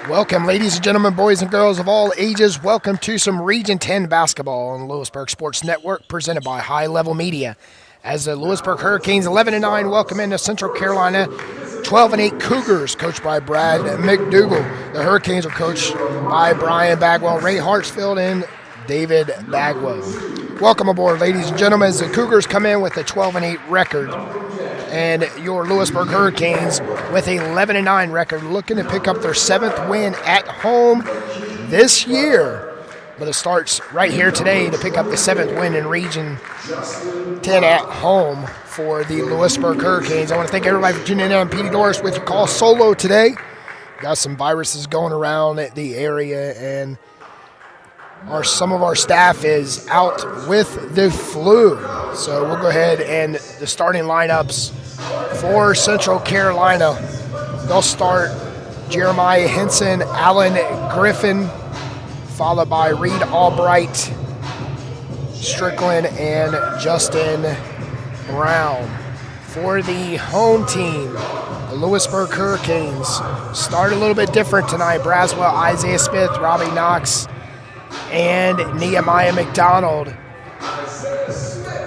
Welcome, ladies and gentlemen, boys and girls of all ages. Welcome to some Region 10 basketball on the Louisburg Sports Network, presented by High Level Media. As the Louisburg Hurricanes 11-9 welcome into Central Carolina 12-8 Cougars, coached by Brad McDougal. The Hurricanes are coached by Brian Bagwell, Ray Hartsfield, and David Bagwell. Welcome aboard, ladies and gentlemen, as the Cougars come in with a 12-8 record, and your Louisburg Hurricanes with a 11-9 record, looking to pick up their 7th win at home this year. But it starts right here today to pick up the 7th win in Region 10 at home for the Louisburg Hurricanes. I want to thank everybody for tuning in on Petey Doris with your call solo today. Got some viruses going around the area, and some of our staff is out with the flu. So we'll go ahead, and the starting lineups for Central Carolina. They'll start Jeremiah Henson, Alan Griffin, followed by Reed Albright, Strickland, and Justin Brown. For the home team, the Louisburg Hurricanes start a little bit different tonight. Braswell, Isaiah Smith, Robbie Knox, and Nehemiah McDonald.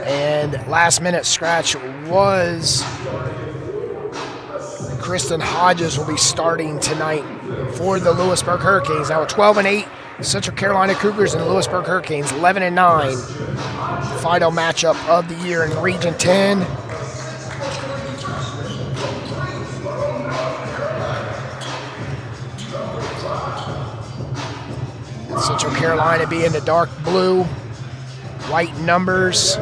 And last minute scratch was Kristen Hodges will be starting tonight for the Louisburg Hurricanes. Now, 12-8 Central Carolina Cougars and the Louisburg Hurricanes, 11-9. Final matchup of the year in Region 10. Central Carolina being the dark blue, white numbers.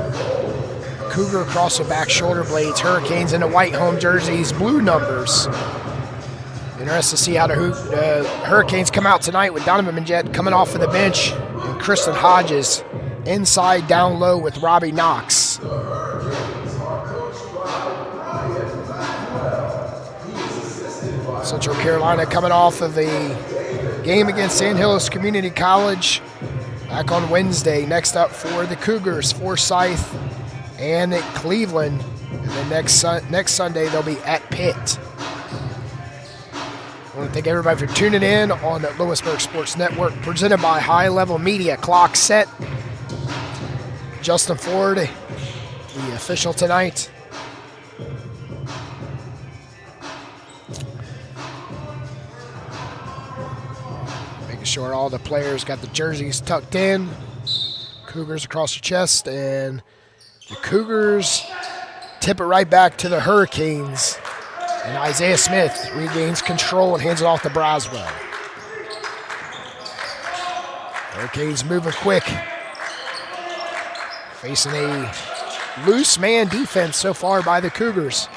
Cougar across the back shoulder blades. Hurricanes in the white home jerseys, blue numbers. Interested to see how the Hurricanes come out tonight with Donovan Manjett coming off of the bench and Kristen Hodges inside down low with Robbie Knox. Central Carolina coming off of a game against Sand Hills Community College back on Wednesday. Next up for the Cougars, Forsyth and at Cleveland. And then next Sunday they'll be at Pitt. I want to thank everybody for tuning in on the Louisburg Sports Network, presented by High Level Media. Clock set. Justin Ford, the official tonight. Making sure all the players got the jerseys tucked in. Cougars across the chest, and the Cougars tip it right back to the Hurricanes. And Isaiah Smith regains control and hands it off to Braswell. Hurricanes moving quick. Facing a loose man defense so far by the Cougars.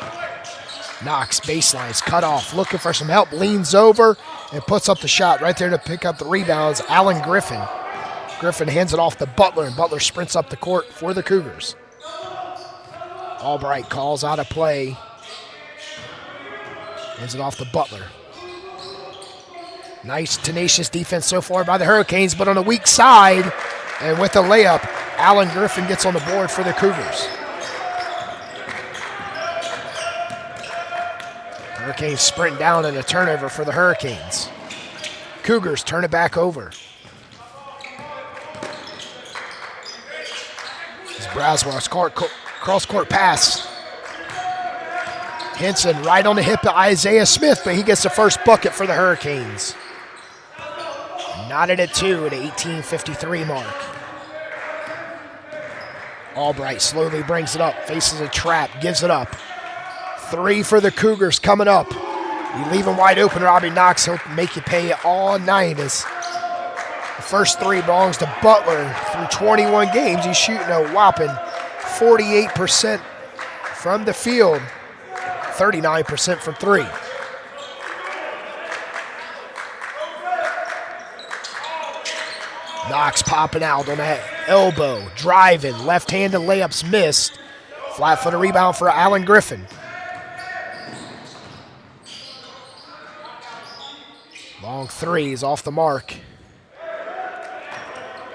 Knox, baseline's cut off, looking for some help, leans over and puts up the shot right there to pick up the rebounds. Alan Griffin. Griffin hands it off to Butler, and Butler sprints up the court for the Cougars. Albright calls out a play. Hands it off to Butler. Nice, tenacious defense so far by the Hurricanes, but on the weak side, and with a layup, Alan Griffin gets on the board for the Cougars. Hurricanes sprint down and a turnover for the Hurricanes. Cougars turn it back over. This is Braswell's cross-court pass. Henson right on the hip of Isaiah Smith, but he gets the first bucket for the Hurricanes. Knotted at 2 at 18:53 mark. Albright slowly brings it up, faces a trap, gives it up. 3 for the Cougars coming up. You leave him wide open, Robbie Knox. He'll make you pay all night. As the first 3 belongs to Butler. Through 21 games, he's shooting a whopping 48% from the field. 39% from 3. Knox popping out on that elbow, driving, left-handed layups missed. Flat-footed rebound for Alan Griffin. Long threes off the mark.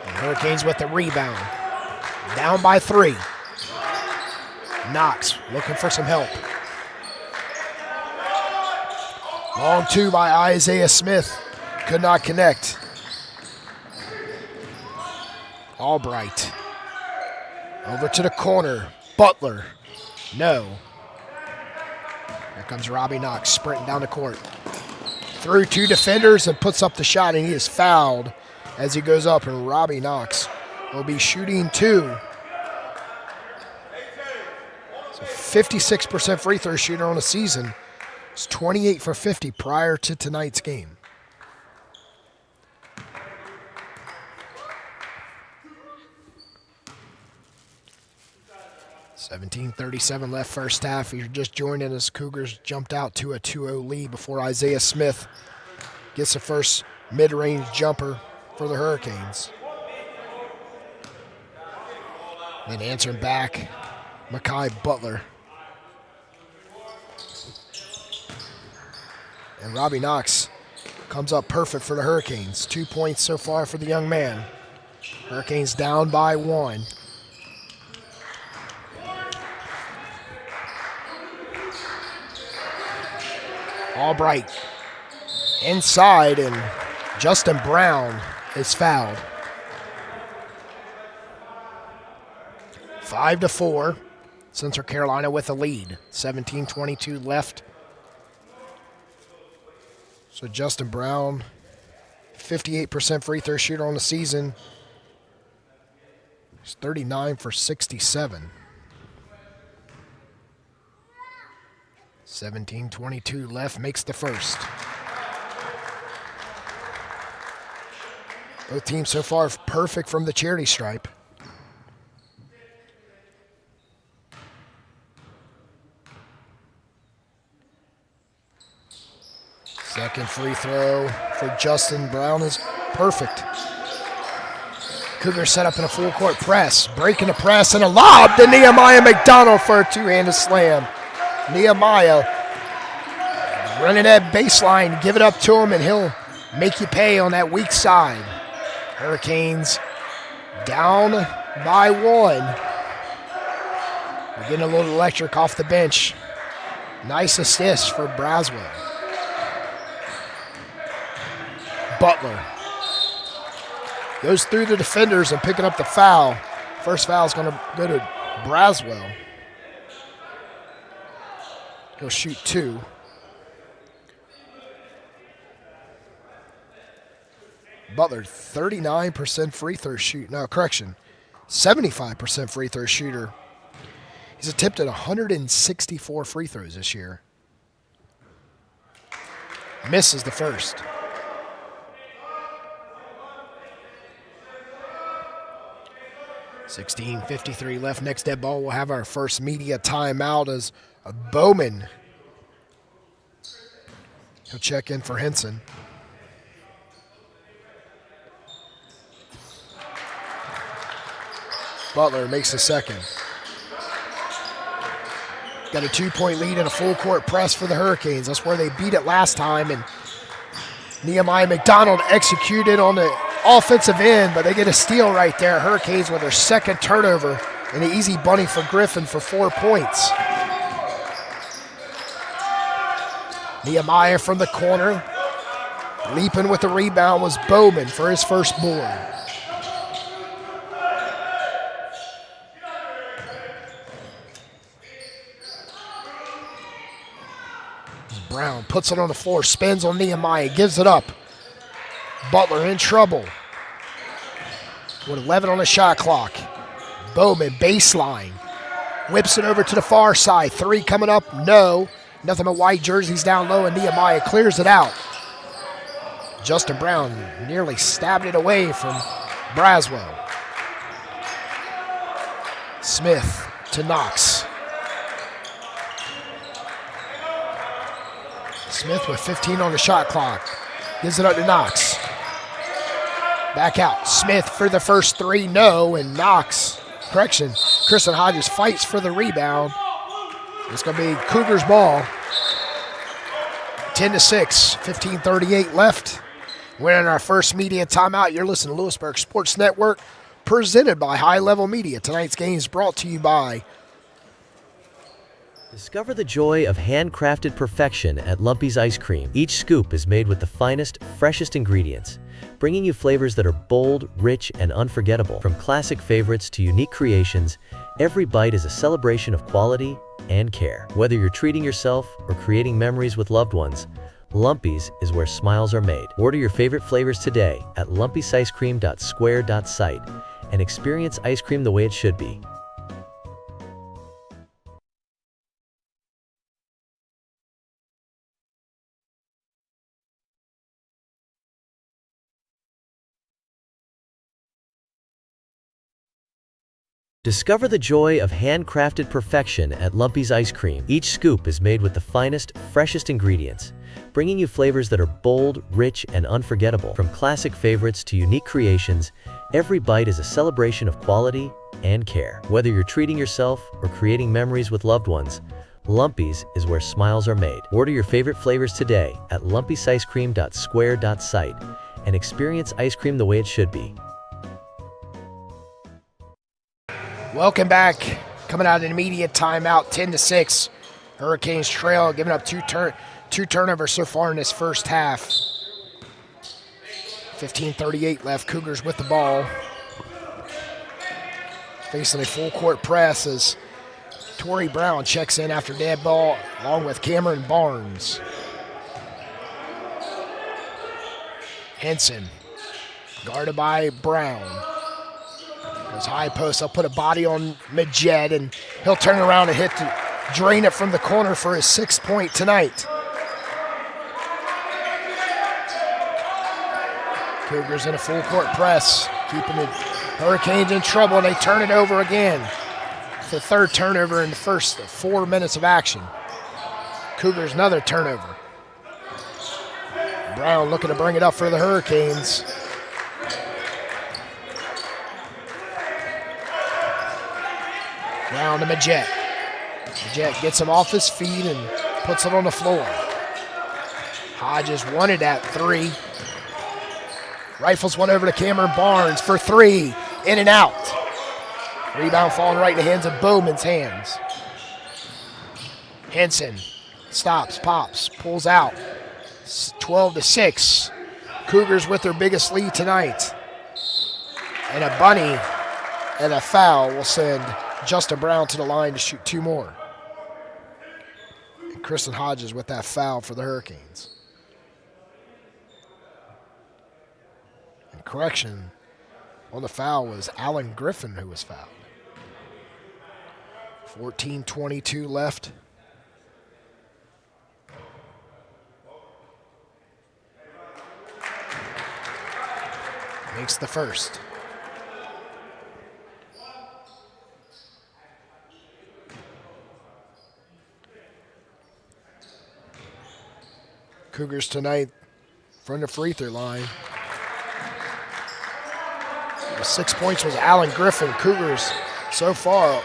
And Hurricanes with the rebound. Down by 3. Knox looking for some help. Long 2 by Isaiah Smith. Could not connect. Albright. Over to the corner. Butler. No. Here comes Robbie Knox sprinting down the court. Through two defenders and puts up the shot, and he is fouled as he goes up, and Robbie Knox will be shooting two. So 56% free throw shooter on the season. It's 28 for 50 prior to tonight's game. $17:37 left first half. If you're just joining us, Cougars jumped out to a 2-0 lead before Isaiah Smith gets the first mid-range jumper for the Hurricanes. Then answering back, Mekhi Butler. And Robbie Knox comes up perfect for the Hurricanes. 2 points so far for the young man. Hurricanes down by 1. Albright inside, and Justin Brown is fouled. 5-4. Central Carolina with a lead. 17:22 left. So Justin Brown, 58% free throw shooter on the season. He's 39 for 67. 17:22 left, makes the first. Both teams so far perfect from the charity stripe. Second free throw for Justin Brown is perfect. Cougars set up in a full court press, breaking the press, and a lob to Nehemiah McDonald for a two-handed slam. Nehemiah running that baseline, give it up to him, and he'll make you pay on that weak side. Hurricanes down by 1. We're getting a little electric off the bench. Nice assist for Braswell. Butler goes through the defenders and picking up the foul. First foul is going to go to Braswell. He'll shoot 2. Butler, 39% free throw shoot. No, correction, 75% free throw shooter. He's attempted 164 free throws this year. Misses the first. $16:53 left. Next dead ball, we'll have our first media timeout as Bowman. He'll check in for Henson. Butler makes the second. Got a 2-point lead and a full court press for the Hurricanes. That's where they beat it last time, and Nehemiah McDonald executed on the offensive end, but they get a steal right there. Hurricanes with their second turnover, and an easy bunny for Griffin for 4 points. Nehemiah from the corner. Leaping with the rebound was Bowman for his first board. Brown puts it on the floor, spins on Nehemiah, gives it up. Butler in trouble with 11 on the shot clock. Bowman baseline, whips it over to the far side. 3 coming up, no. Nothing but white jerseys down low, and Nehemiah clears it out. Justin Brown nearly stabbed it away from Braswell. Smith to Knox. Smith with 15 on the shot clock. Gives it up to Knox. Back out. Smith for the first 3, no, and Knox, correction, Kristen Hodges fights for the rebound. It's going to be Cougars ball. 10-6, 15:38 left. We're in our first media timeout. You're listening to Louisburg Sports Network, presented by High Level Media. Tonight's game is brought to you by Discover the joy of handcrafted perfection at Lumpy's Ice Cream. Each scoop is made with the finest, freshest ingredients, bringing you flavors that are bold, rich, and unforgettable. From classic favorites to unique creations, every bite is a celebration of quality and care. Whether you're treating yourself or creating memories with loved ones, Lumpy's is where smiles are made. Order your favorite flavors today at lumpysicecream.square.site and experience ice cream the way it should be. Discover the joy of handcrafted perfection at Lumpy's Ice Cream. Each scoop is made with the finest, freshest ingredients, bringing you flavors that are bold, rich, and unforgettable. From classic favorites to unique creations, every bite is a celebration of quality and care. Whether you're treating yourself or creating memories with loved ones, Lumpy's is where smiles are made. Order your favorite flavors today at lumpysicecream.square.site and experience ice cream the way it should be. Welcome back. Coming out of an immediate timeout, 10-6. Hurricanes trail, giving up two turnovers so far in this first half. 15:38 left. Cougars with the ball. Facing a full court press as Torrey Brown checks in after dead ball, along with Cameron Barnes. Henson, guarded by Brown. Goes high post, I'll put a body on Majed, and he'll turn around and drain it from the corner for his 6th point tonight. Cougars in a full court press, keeping the Hurricanes in trouble, and they turn it over again. It's the 3rd turnover in the first 4 minutes of action. Cougars another turnover. Brown looking to bring it up for the Hurricanes. Brown to Majette. Majette gets him off his feet and puts it on the floor. Hodges wanted that 3. Rifles one over to Cameron Barnes for 3. In and out. Rebound falling right in the hands of Bowman's hands. Henson stops, pops, pulls out. 12-6. Cougars with their biggest lead tonight. And a bunny and a foul will send Justin Brown to the line to shoot 2 more. And Kristen Hodges with that foul for the Hurricanes. And correction, on the foul was Alan Griffin who was fouled. 14:22 left. Makes the first. Cougars tonight from the free throw line. The 6 points was Alan Griffin. Cougars so far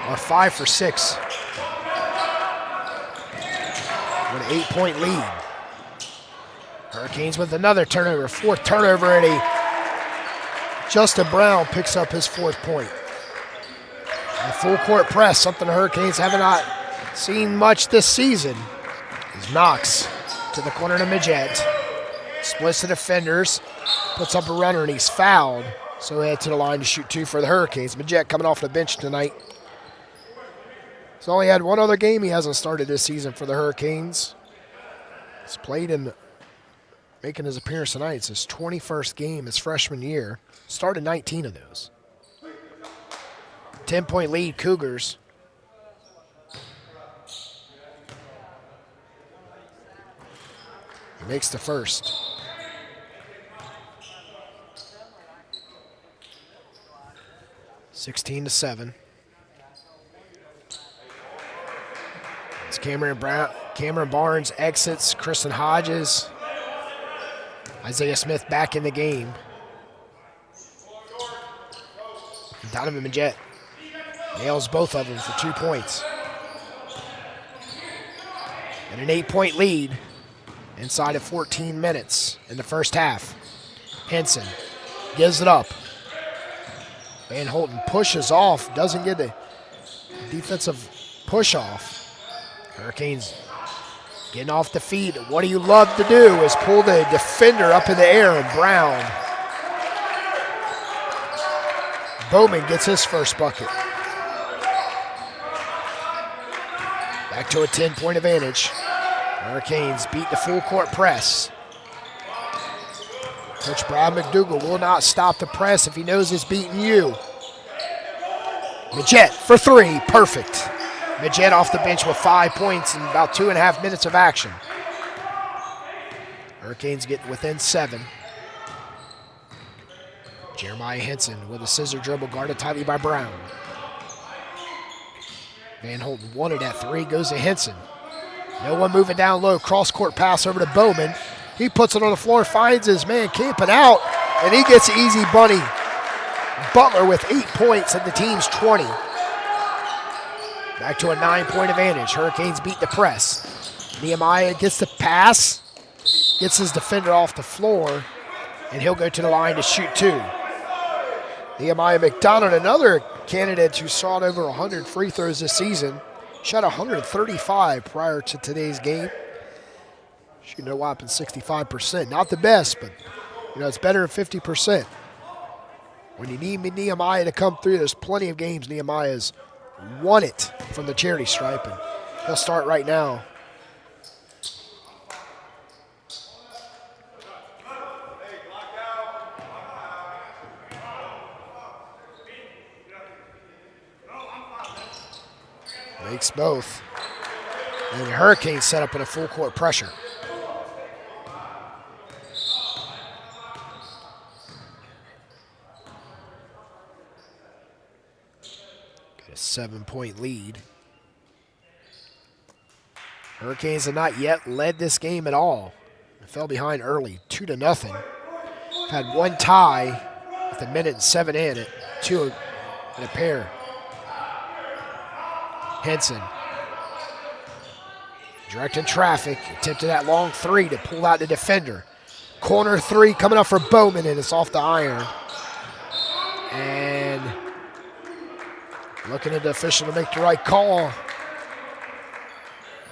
are 5 for 6. With an 8-point lead. Hurricanes with another turnover, 4th turnover, and Justin Brown picks up his 4th point. A full court press, something the Hurricanes have not seen much this season. Is Knox to the corner to Majette. Splits the defenders, puts up a runner, and he's fouled. So head to the line to shoot 2 for the Hurricanes. Majette coming off the bench tonight. He's only had one other game he hasn't started this season for the Hurricanes. He's played in, making his appearance tonight. It's his 21st game his freshman year. Started 19 of those. 10-point lead, Cougars. He makes the first. (16-7). It's Cameron Barnes exits. Kristen Hodges. Isaiah Smith back in the game. Donovan Majette nails both of them for 2 points. And an 8-point lead inside of 14 minutes in the first half. Henson gives it up. Van Holten pushes off, doesn't get a defensive push off. Hurricanes getting off the feet. What do you love to do is pull the defender up in the air, and Brown. Bowman gets his first bucket. Back to a 10-point advantage. Hurricanes beat the full court press. Coach Brad McDougall will not stop the press if he knows it's beating you. Majette for three, perfect. Majette off the bench with 5 points in about 2.5 minutes of action. Hurricanes get within 7. Jeremiah Henson with a scissor dribble guarded tightly by Brown. Van Holten wanted that three, goes to Henson. No one moving down low, cross-court pass over to Bowman. He puts it on the floor, finds his man camping out, and he gets the easy bunny. Butler with 8 points and the team's 20. Back to a 9-point advantage. Hurricanes beat the press. Nehemiah gets the pass, gets his defender off the floor, and he'll go to the line to shoot 2. Nehemiah McDonald, another candidate who shot over 100 free throws this season, shot 135 prior to today's game. Shooting a whopping 65%. Not the best, but it's better than 50%. When you need Nehemiah to come through, there's plenty of games Nehemiah's won it from the charity stripe, and he'll start right now. Makes both. And the Hurricanes set up in a full court pressure. Got a 7-point lead. Hurricanes have not yet led this game at all. They fell behind early, 2-0. Had one tie with 1:07 in it, 2 and a pair. Henson directing traffic, attempted that long three to pull out the defender. Corner three coming up for Bowman, and it's off the iron. And looking at the official to make the right call.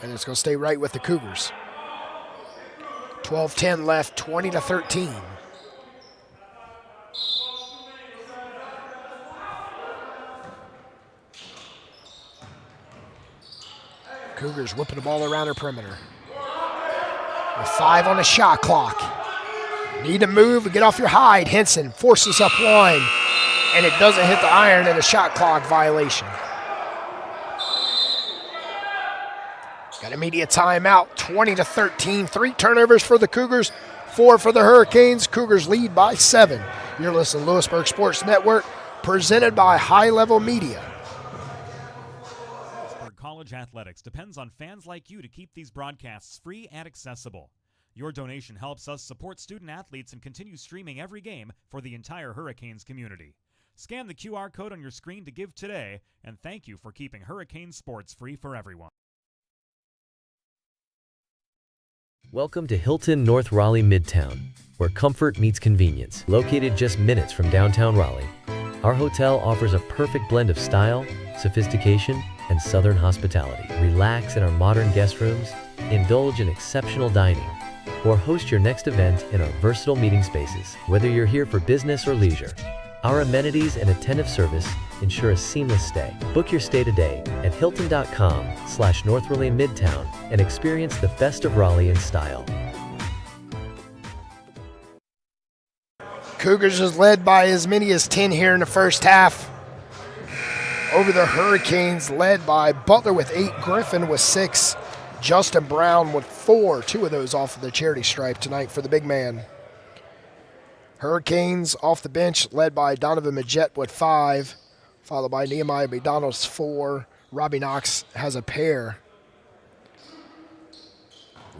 And it's going to stay right with the Cougars. 12-10 left, 20-13. Cougars whipping the ball around their perimeter. With 5 on the shot clock. Need to move and get off your hide. Henson forces up one, and it doesn't hit the iron, and a shot clock violation. Got immediate timeout, 20-13. 3 turnovers for the Cougars, 4 for the Hurricanes. Cougars lead by 7. You're listening to Louisburg Sports Network, presented by High Level Media. College athletics depends on fans like you to keep these broadcasts free and accessible. Your donation helps us support student athletes and continue streaming every game for the entire Hurricanes community. Scan the QR code on your screen to give today, and thank you for keeping Hurricane sports free for everyone. Welcome to Hilton North Raleigh Midtown, where comfort meets convenience. Located just minutes from downtown Raleigh, our hotel offers a perfect blend of style, sophistication, and southern hospitality. Relax in our modern guest rooms, indulge in exceptional dining, or host your next event in our versatile meeting spaces. Whether you're here for business or leisure, our amenities and attentive service ensure a seamless stay. Book your stay today at hilton.com/North Raleigh Midtown and experience the best of Raleigh in style. Cougars is led by as many as 10 here in the first half. Over the Hurricanes, led by Butler with 8, Griffin with 6, Justin Brown with 4, 2 of those off of the charity stripe tonight for the big man. Hurricanes off the bench, led by Donovan Majette with 5, followed by Nehemiah McDonald's 4. Robbie Knox has a pair.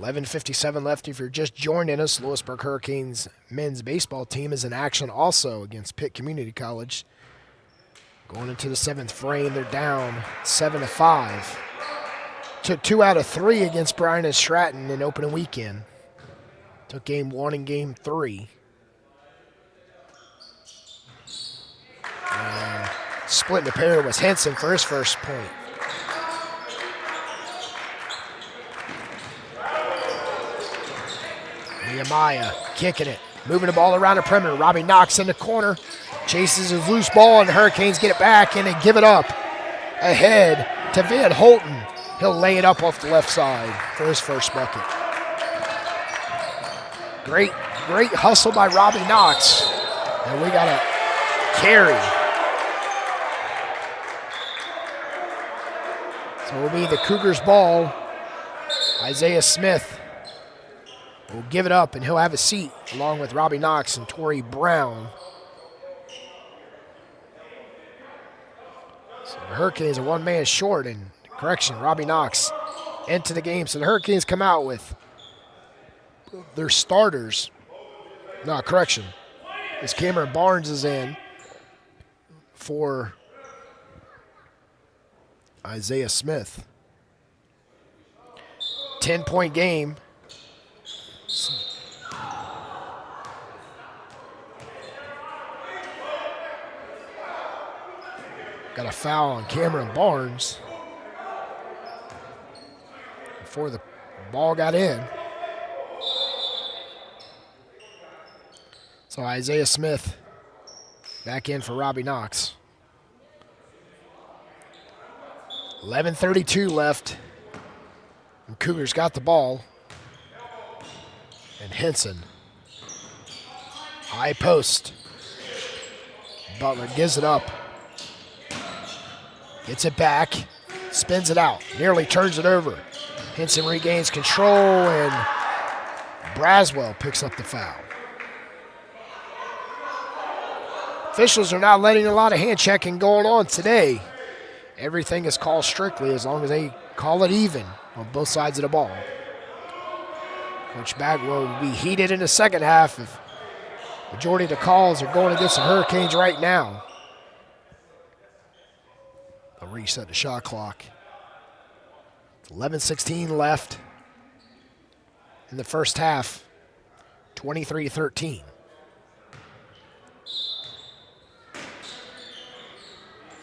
11:57 left. If you're just joining us, Louisburg Hurricanes men's baseball team is in action also against Pitt Community College. Going into the 7th frame, they're down 7-5. Took 2 out of 3 against Bryan and Stratton in opening weekend. Took game 1 and game 3. And splitting the pair was Henson for his first point. Nehemiah kicking it, moving the ball around the perimeter. Robbie Knox in the corner, chases his loose ball, and the Hurricanes get it back and they give it up ahead to Van Holten. He'll lay it up off the left side for his first bucket. Great hustle by Robbie Knox. And we got a carry. So it will be the Cougars' ball. Isaiah Smith will give it up, and he'll have a seat along with Robbie Knox and Torrey Brown. So the Hurricanes are one man short, and correction, Robbie Knox into the game. So the Hurricanes come out with their starters. No, correction. As Cameron Barnes is in for Isaiah Smith. 10-point game. Got a foul on Cameron Barnes before the ball got in. So Isaiah Smith back in for Robbie Knox. 11:32 left. And Cougars got the ball. And Henson. High post. Butler gives it up. Gets it back. Spins it out. Nearly turns it over. Henson regains control, and Braswell picks up the foul. Officials are not letting a lot of hand checking going on today. Everything is called strictly as long as they call it even on both sides of the ball. Coach Bagwell will be heated in the second half if majority of the calls are going against the Hurricanes right now. They'll reset the shot clock. 11:16 left in the first half. 23-13.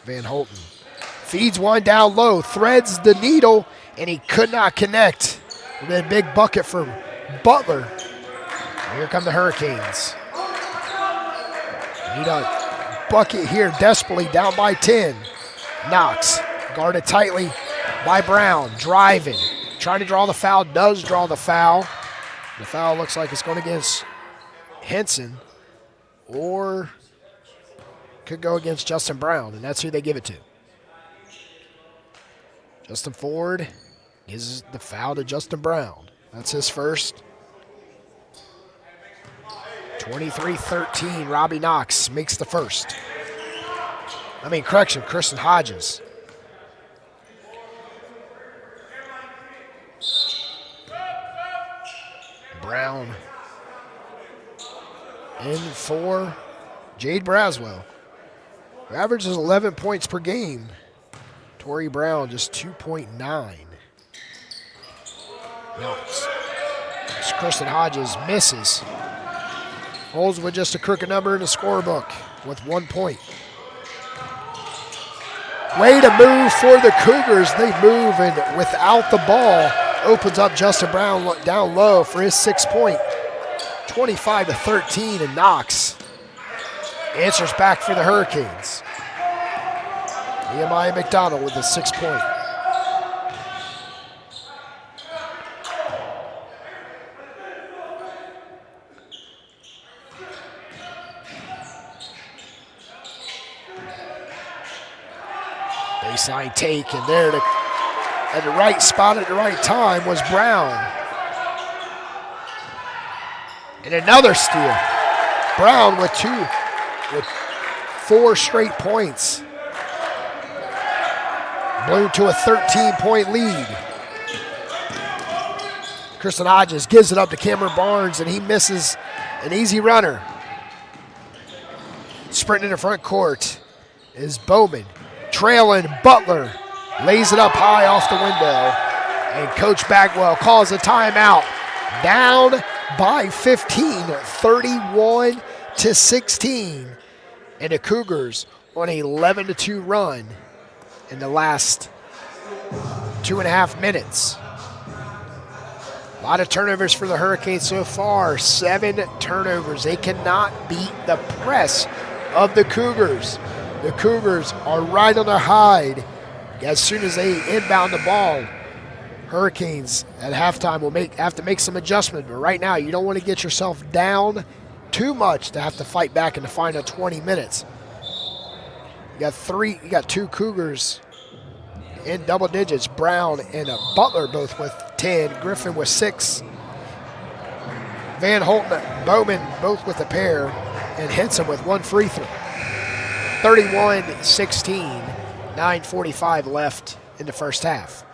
Van Holten feeds one down low, threads the needle, and he could not connect. With a big bucket for Butler. And here come the Hurricanes. Need a bucket here desperately, down by 10. Knox guarded tightly by Brown, driving, trying to draw the foul, does draw the foul. The foul looks like it's going against Henson, or could go against Justin Brown, and that's who they give it to. Justin Ford gives the foul to Justin Brown. That's his first. 23-13, Robbie Knox makes the first. Correction, Kristen Hodges. Brown in for Jade Braswell, who averages 11 points per game. Torrey Brown just 2.9. Now, Kristen Hodges misses. Holds with just a crooked number in the scorebook with 1 point. Way to move for the Cougars. They move, and without the ball, opens up Justin Brown down low for his 6 point. 25-13, and Knox answers back for the Hurricanes. Nehemiah McDonald with a 6 point. Baseline take, and there at the right spot at the right time was Brown. And another steal. Brown with 4 straight points. Blew to a 13-point lead. Kristen Hodges gives it up to Cameron Barnes, and he misses an easy runner. Sprinting in the front court is Bowman. Trailing Butler, lays it up high off the window, and Coach Bagwell calls a timeout. Down by 15, 31-16, and the Cougars on an 11-2 run in the last 2.5 minutes. A lot of turnovers for the Hurricanes so far. 7 turnovers. They cannot beat the press of the Cougars. The Cougars are right on their hide. As soon as they inbound the ball, Hurricanes at halftime will have to make some adjustment. But right now, you don't want to get yourself down too much to have to fight back in the final 20 minutes. You got 2 Cougars in double digits. Brown and Butler both with 10. Griffin with 6. Van Holten, Bowman both with a pair. And Henson with 1 free throw. 31-16. 9:45 left in the first half.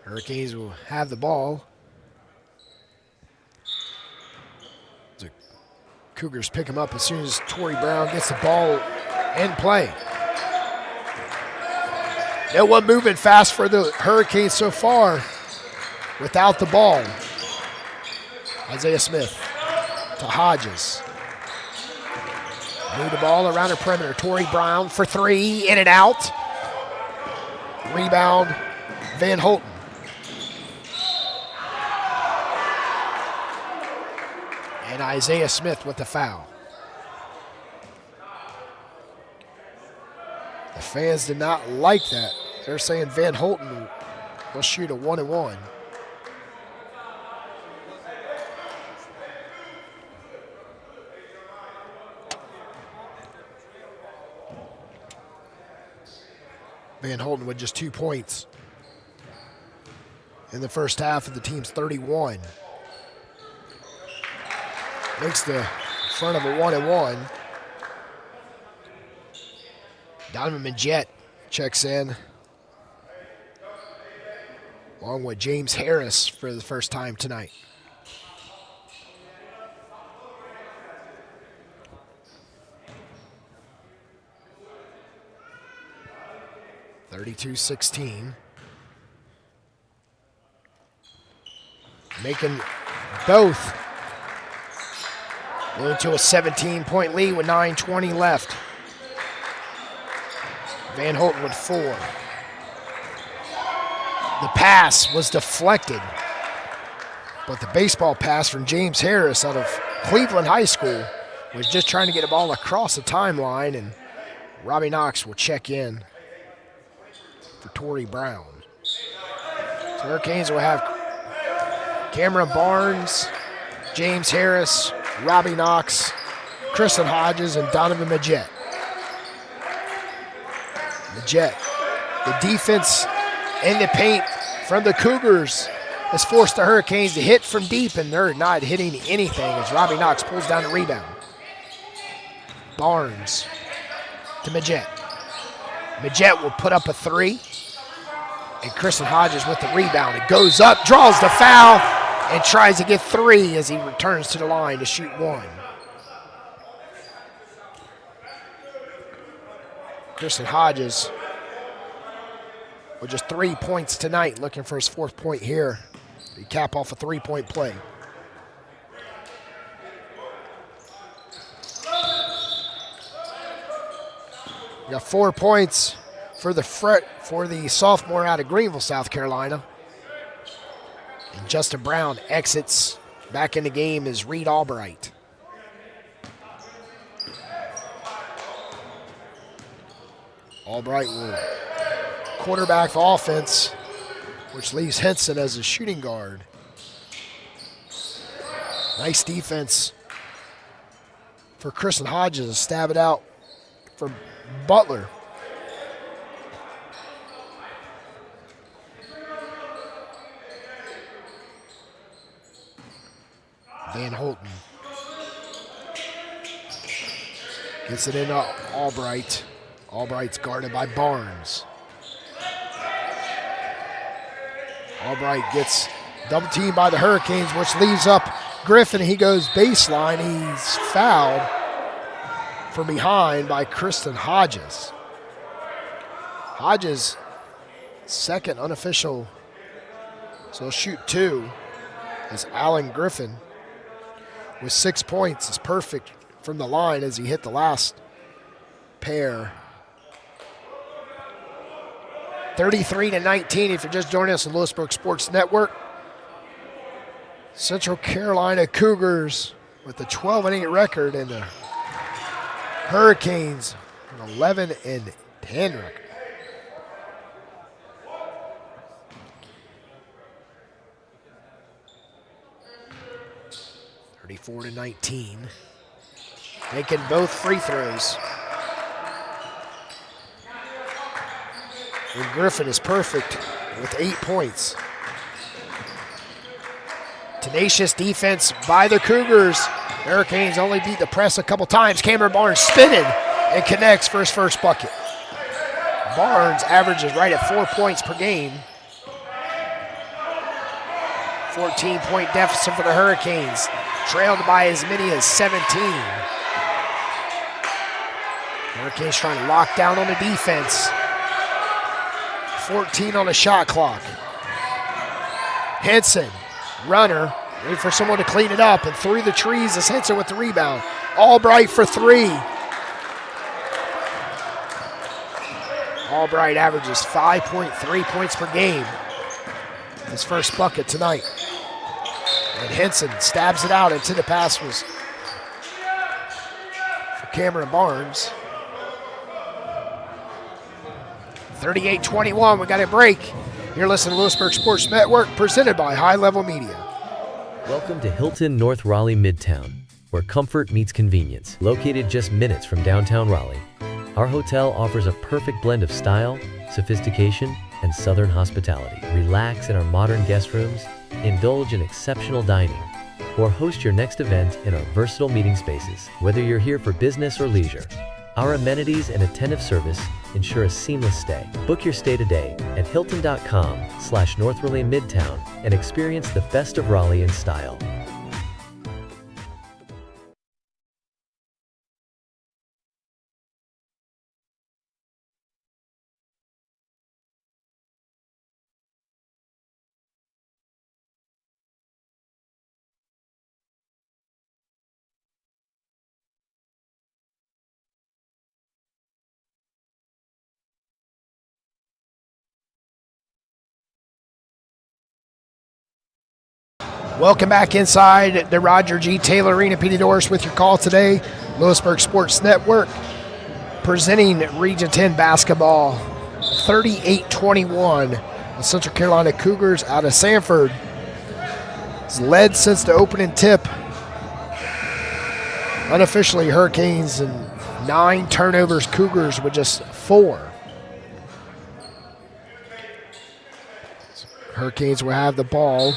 Hurricanes will have the ball. The Cougars pick him up as soon as Torrey Brown gets the ball in play. No one moving fast for the Hurricanes so far without the ball. Isaiah Smith to Hodges. Move the ball around the perimeter. Torrey Brown for 3, in and out. Rebound, Van Holten. And Isaiah Smith with the foul. The fans did not like that. They're saying Van Holten will shoot a 1-and-1. Van Holten with just 2 points in the first half of the team's 31. Makes the front of a 1-and-1. Donovan Majette checks in, along with James Harris for the first time tonight. (32-16). Making both going to a 17-point lead with 9:20 left. Van Holten with 4. The pass was deflected, but the baseball pass from James Harris out of Cleveland High School was just trying to get a ball across the timeline, and Robbie Knox will check in for Torrey Brown. So Hurricanes will have Cameron Barnes, James Harris, Robbie Knox, Kristen Hodges, and Donovan Majette. Majette, the defense in the paint from the Cougars has forced the Hurricanes to hit from deep, and they're not hitting anything as Robbie Knox pulls down the rebound. Barnes to Majette. Majette will put up a 3, and Kristen Hodges with the rebound. It goes up, draws the foul, and tries to get 3 as he returns to the line to shoot 1. Kristen Hodges with just 3 points tonight, looking for his 4th point here. He cap off a 3-point play. We got 4 points for the sophomore out of Greenville, South Carolina. And Justin Brown exits back in the game as Reed Albright. Albright will quarterback the offense, which leaves Henson as a shooting guard. Nice defense for Kristen Hodges to stab it out for Butler. Van Holten gets it into Albright. Albright's guarded by Barnes. Albright gets double teamed by the Hurricanes, which leaves up Griffin. He goes baseline. He's fouled from behind by Kristen Hodges. Hodges, second unofficial, so he'll shoot 2 as Alan Griffin with 6 points is perfect from the line as he hit the last pair 33-19 if you're just joining us on Louisburg Sports Network. Central Carolina Cougars with a 12-8 record and the Hurricanes an 11-10 record. (34-19). Making both free throws. And Griffin is perfect with 8 points. Tenacious defense by the Cougars. Hurricanes only beat the press a couple times. Cameron Barnes spinning and connects for his first bucket. Barnes averages right at 4 points per game. 14-point deficit for the Hurricanes, trailed by as many as 17. Hurricanes trying to lock down on the defense. 14 on the shot clock. Henson, runner, waiting for someone to clean it up, and through the trees is Henson with the rebound. Albright for three. Albright averages 5.3 points per game. His first bucket tonight. And Henson stabs it out, into the pass was for Cameron Barnes. 38-21, we got a break. You're listening to Louisburg Sports Network, presented by High Level Media. Welcome to Hilton North Raleigh Midtown, where comfort meets convenience. Located just minutes from downtown Raleigh, our hotel offers a perfect blend of style, sophistication, and southern hospitality. Relax in our modern guest rooms, indulge in exceptional dining, or host your next event in our versatile meeting spaces. Whether you're here for business or leisure, our amenities and attentive service ensure a seamless stay. Book your stay today at hilton.com/North Raleigh Midtown and experience the best of Raleigh in style. Welcome back inside the Roger G. Taylor Arena. Petey Doris with your call today. Lewisburg Sports Network presenting Region 10 basketball. 38-21. The Central Carolina Cougars out of Sanford. It's led since the opening tip. Unofficially, Hurricanes and 9 turnovers. Cougars with just 4. Hurricanes will have the ball.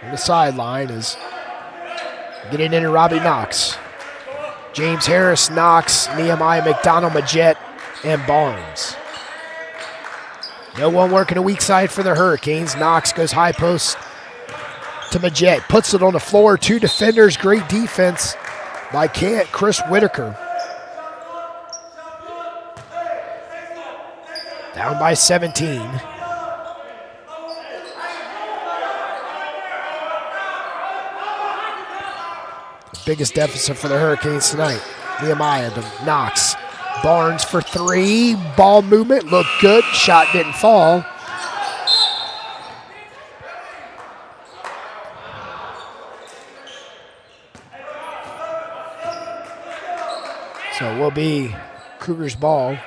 On the sideline is getting into Robbie Knox. James Harris, Knox, Nehemiah McDonald, Majette, and Barnes. No one working a weak side for the Hurricanes. Knox goes high post to Majette. Puts it on the floor. 2 defenders. Great defense by Chris Whitaker. Down by 17. Biggest deficit for the Hurricanes tonight. Nehemiah to Knox. Barnes for 3. Ball movement looked good. Shot didn't fall. So it will be Cougars ball.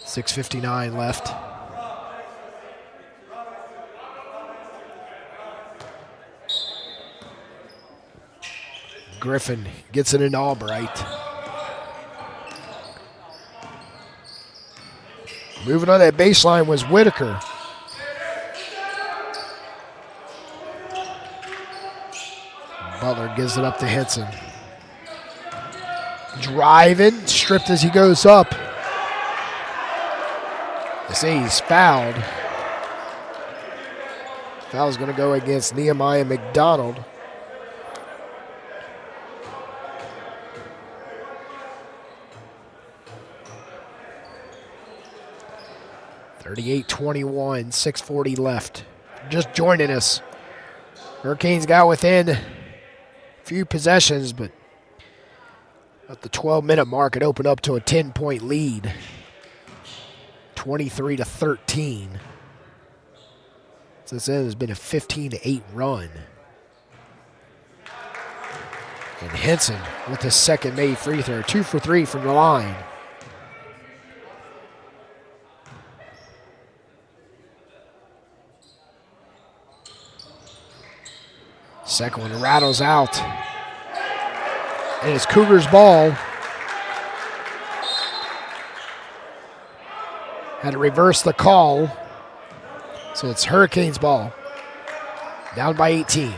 .6:59 left. Griffin gets it in Albright. Moving on that baseline was Whitaker. Butler gives it up to Henson. Driving, stripped as he goes up. They say he's fouled. Foul's going to go against Nehemiah McDonald. .38-21, 6:40 left. Just joining us. Hurricanes got within a few possessions, but at the 12-minute mark, it opened up to a 10-point lead, 23-13. Since then, it's been a 15-8 run. And Henson with his second made free throw, 2 for 3 from the line. Second one rattles out. And it's Cougars ball. Had to reverse the call. So it's Hurricanes ball. Down by 18.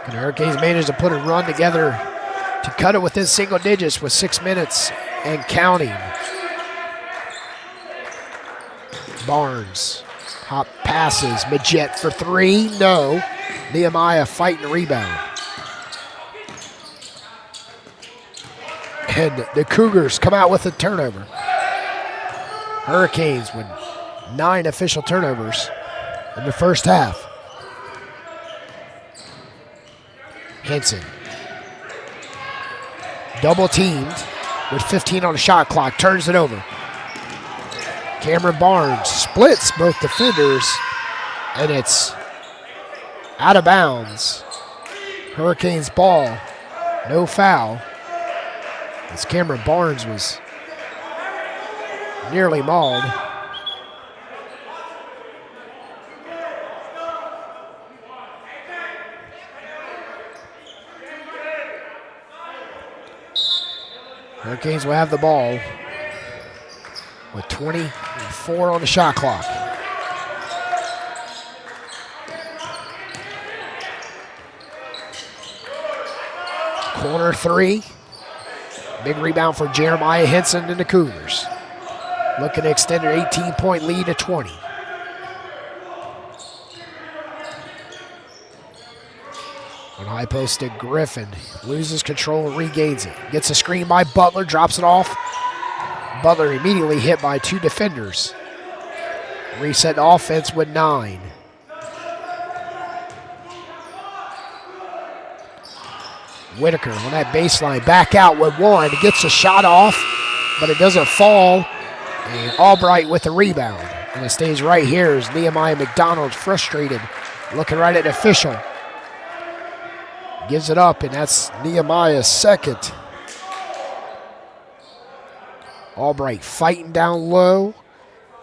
And the Hurricanes managed to put a run together to cut it within single digits with 6 minutes and counting. Barnes, hop passes, Majette for three, no. Nehemiah fighting the rebound. And the Cougars come out with a turnover. Hurricanes with 9 official turnovers in the first half. Henson, double teamed with 15 on the shot clock, turns it over. Cameron Barnes splits both defenders, and it's out of bounds. Hurricanes ball, no foul. As Cameron Barnes was nearly mauled. Hurricanes will have the ball with 24 on the shot clock. Corner three. Big rebound for Jeremiah Henson and the Cougars. Looking to extend their 18-point lead to 20. On high post to Griffin. Loses control and regains it. Gets a screen by Butler, drops it off. Butler immediately hit by 2 defenders. Reset the offense with 9. Whitaker on that baseline, back out with 1. Gets a shot off, but it doesn't fall. And Albright with the rebound. And it stays right here as Nehemiah McDonald frustrated, looking right at the official. Gives it up, and that's Nehemiah's second. Albright fighting down low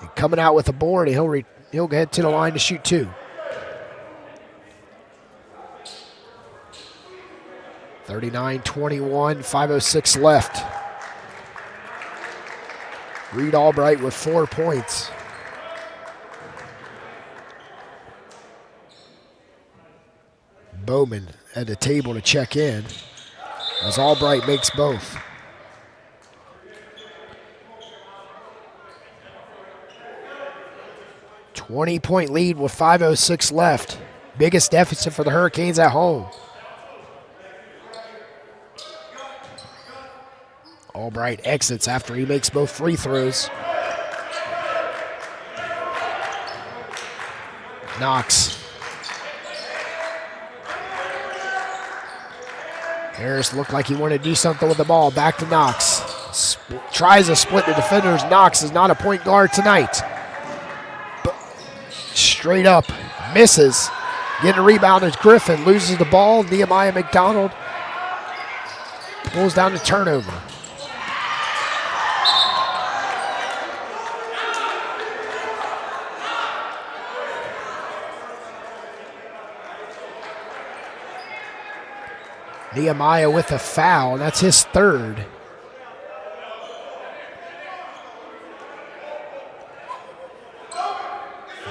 and coming out with a board, and he'll head to the line to shoot 2. 39-21, 5:06 left. Reed Albright with 4 points. Bowman at the table to check in as Albright makes both. .20 lead with 5:06 left. Biggest deficit for the Hurricanes at home. Albright exits after he makes both free throws. Knox. Harris looked like he wanted to do something with the ball. Back to Knox. Tries to split the defenders. Knox is not a point guard tonight. But straight up, misses. Getting a rebound is Griffin. Loses the ball. Nehemiah McDonald pulls down the turnover. Nehemiah with a foul. That's his third.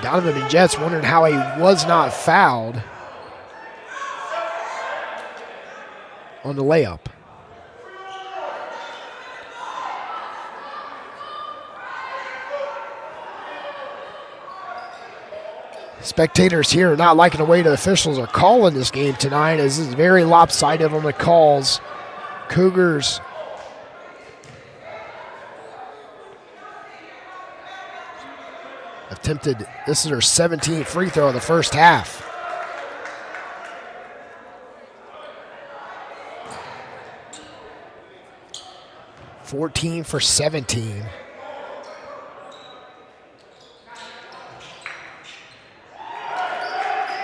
Donovan and Jets wondering how he was not fouled on the layup. Spectators here are not liking the way the officials are calling this game tonight, as this is very lopsided on the calls. Cougars Attempted, this is her 17th free throw of the first half. (14 for 17).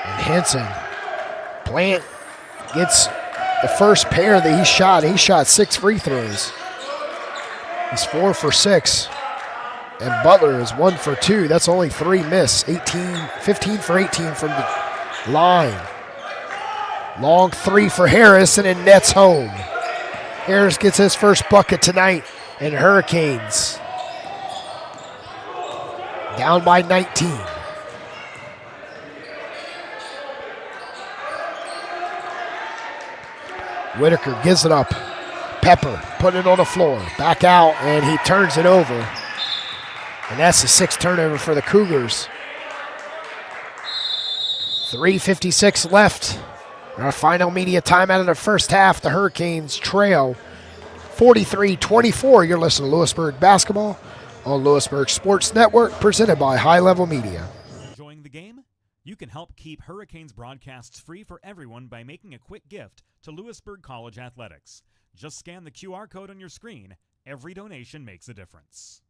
And Henson, Plant gets the first pair that he shot. He shot 6 free throws. He's 4 for 6. And Butler is 1 for 2. That's only 3 miss. 15 for 18 from the line. Long 3 for Harris, and it nets home. Harris gets his first bucket tonight, and Hurricanes down by 19. Whitaker gives it up. Pepper putting it on the floor. Back out, and he turns it over. And that's the 6th turnover for the Cougars. 3:56 left. Our final media timeout of the first half. The Hurricanes trail 43-24. You're listening to Louisburg basketball on Louisburg Sports Network, presented by High Level Media. Enjoying the game? You can help keep Hurricanes broadcasts free for everyone by making a quick gift to Louisburg College Athletics. Just scan the QR code on your screen. Every donation makes a difference.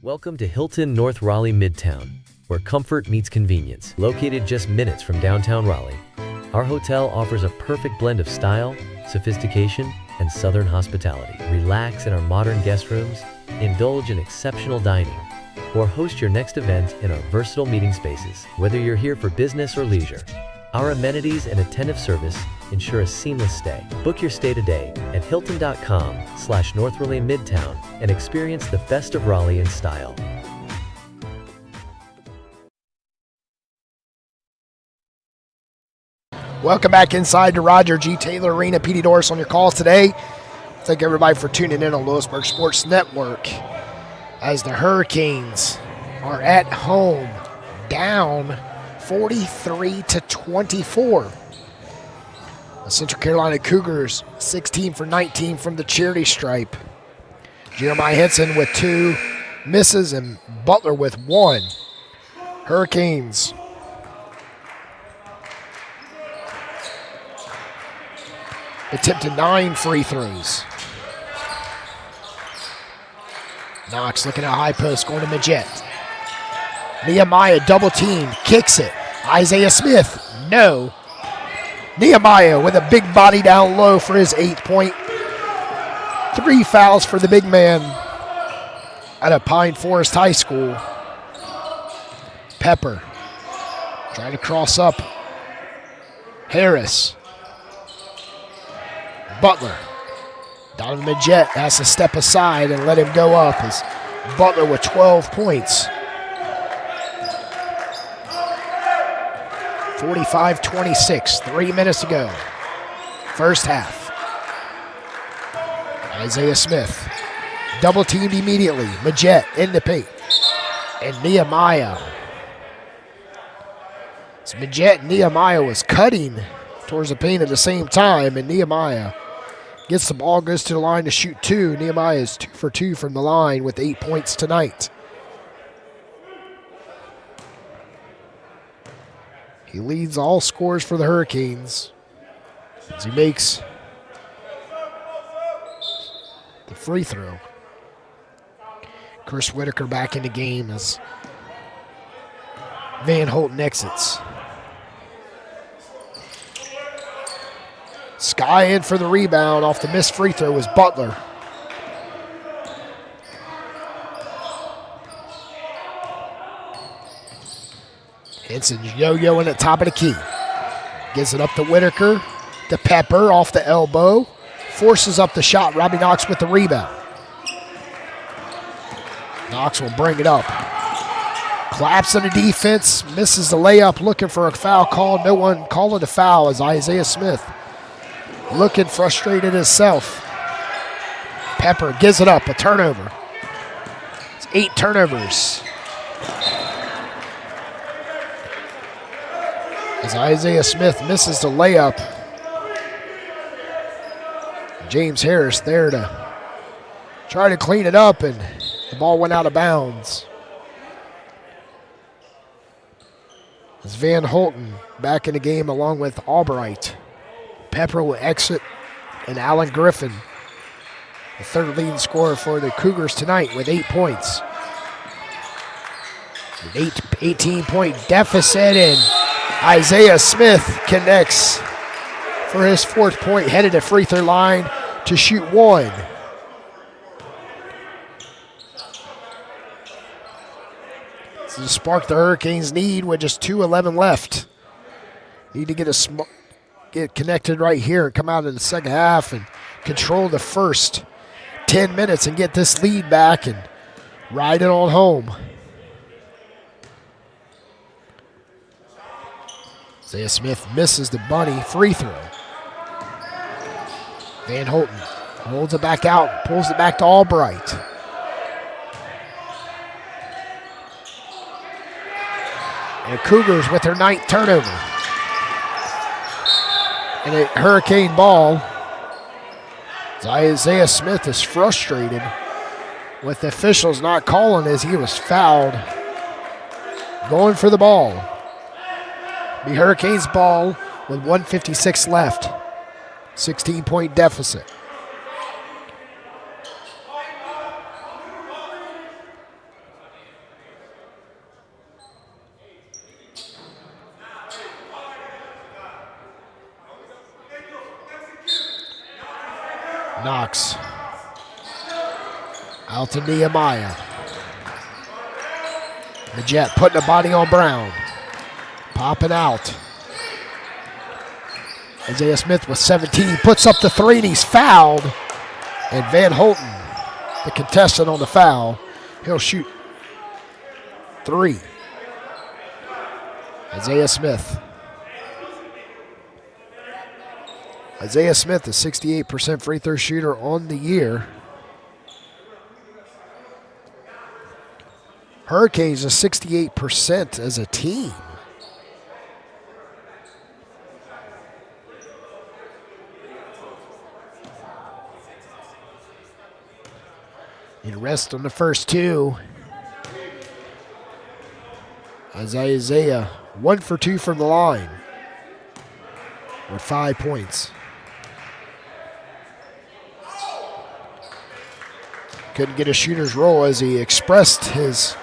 Welcome to Hilton North Raleigh Midtown, where comfort meets convenience. Located just minutes from downtown Raleigh, our hotel offers a perfect blend of style, sophistication, and southern hospitality. Relax in our modern guest rooms, indulge in exceptional dining, or host your next event in our versatile meeting spaces. Whether you're here for business or leisure, our amenities and attentive service ensure a seamless stay. Book your stay today at hilton.com/North Raleigh Midtown and experience the best of Raleigh in style. Welcome back inside to Roger G. Taylor Arena. Petey Doris on your calls today. Thank everybody for tuning in on Louisburg Sports Network as the Hurricanes are at home down 43-24. The Central Carolina Cougars 16 for 19 from the charity stripe. Jeremiah Henson with 2 misses and Butler with 1. Hurricanes attempted 9 free throws. Knox looking at high post, going to Majette. Nehemiah double team, kicks it. Isaiah Smith, no. Nehemiah with a big body down low for his 8th point. 3 fouls for the big man out of Pine Forest High School. Pepper trying to cross up. Harris. Butler. Donovan Majette has to step aside and let him go up as Butler with 12 points. 45-26, 3 minutes to go. First half. Isaiah Smith double teamed immediately. Majette in the paint. And Nehemiah. So Majette and Nehemiah was cutting towards the paint at the same time, and Nehemiah gets the ball, goes to the line to shoot 2. Nehemiah is 2 for 2 from the line with 8 points tonight. He leads all scores for the Hurricanes as he makes the free throw. Chris Whitaker back in the game as Van Holten exits. Sky in for the rebound off the missed free throw was Butler. Henson yo-yoing at top of the key. Gives it up to Whitaker. To Pepper off the elbow. Forces up the shot. Robbie Knox with the rebound. Knox will bring it up. Claps on the defense. Misses the layup. Looking for a foul call. No one calling the foul as Isaiah Smith looking frustrated himself. Pepper gives it up. A turnover. It's 8 turnovers. As Isaiah Smith misses the layup. James Harris there to Tried to clean it up, and the ball went out of bounds. As Van Holten back in the game along with Albright. Pepper will exit, and Alan Griffin, the third leading scorer for the Cougars tonight with 8 points. An 18-point deficit, and Isaiah Smith connects for his 4th point, headed to free throw line to shoot 1. This is the spark the Hurricanes need with just 2:11 left. Need to get connected right here and come out in the second half and control the first 10 minutes and get this lead back and ride it on home. Isaiah Smith misses the bunny free throw. Van Holten holds it back out, pulls it back to Albright. And Cougars with their 9th turnover. And a Hurricane ball. Isaiah Smith is frustrated with the officials not calling as he was fouled. Going for the ball. The Hurricanes ball with 1:56 left. 16-point deficit. Knox out to Nehemiah. The Jet putting a body on Brown. Popping out. Isaiah Smith with 17 puts up the 3 and he's fouled. And Van Holten, the contestant on the foul, he'll shoot 3. Isaiah Smith. Isaiah Smith, a 68% free throw shooter on the year. Hurricanes, a 68% as a team. And rest on the first 2. Isaiah 1 for 2 from the line with 5 points. Couldn't get a shooter's roll as he expressed his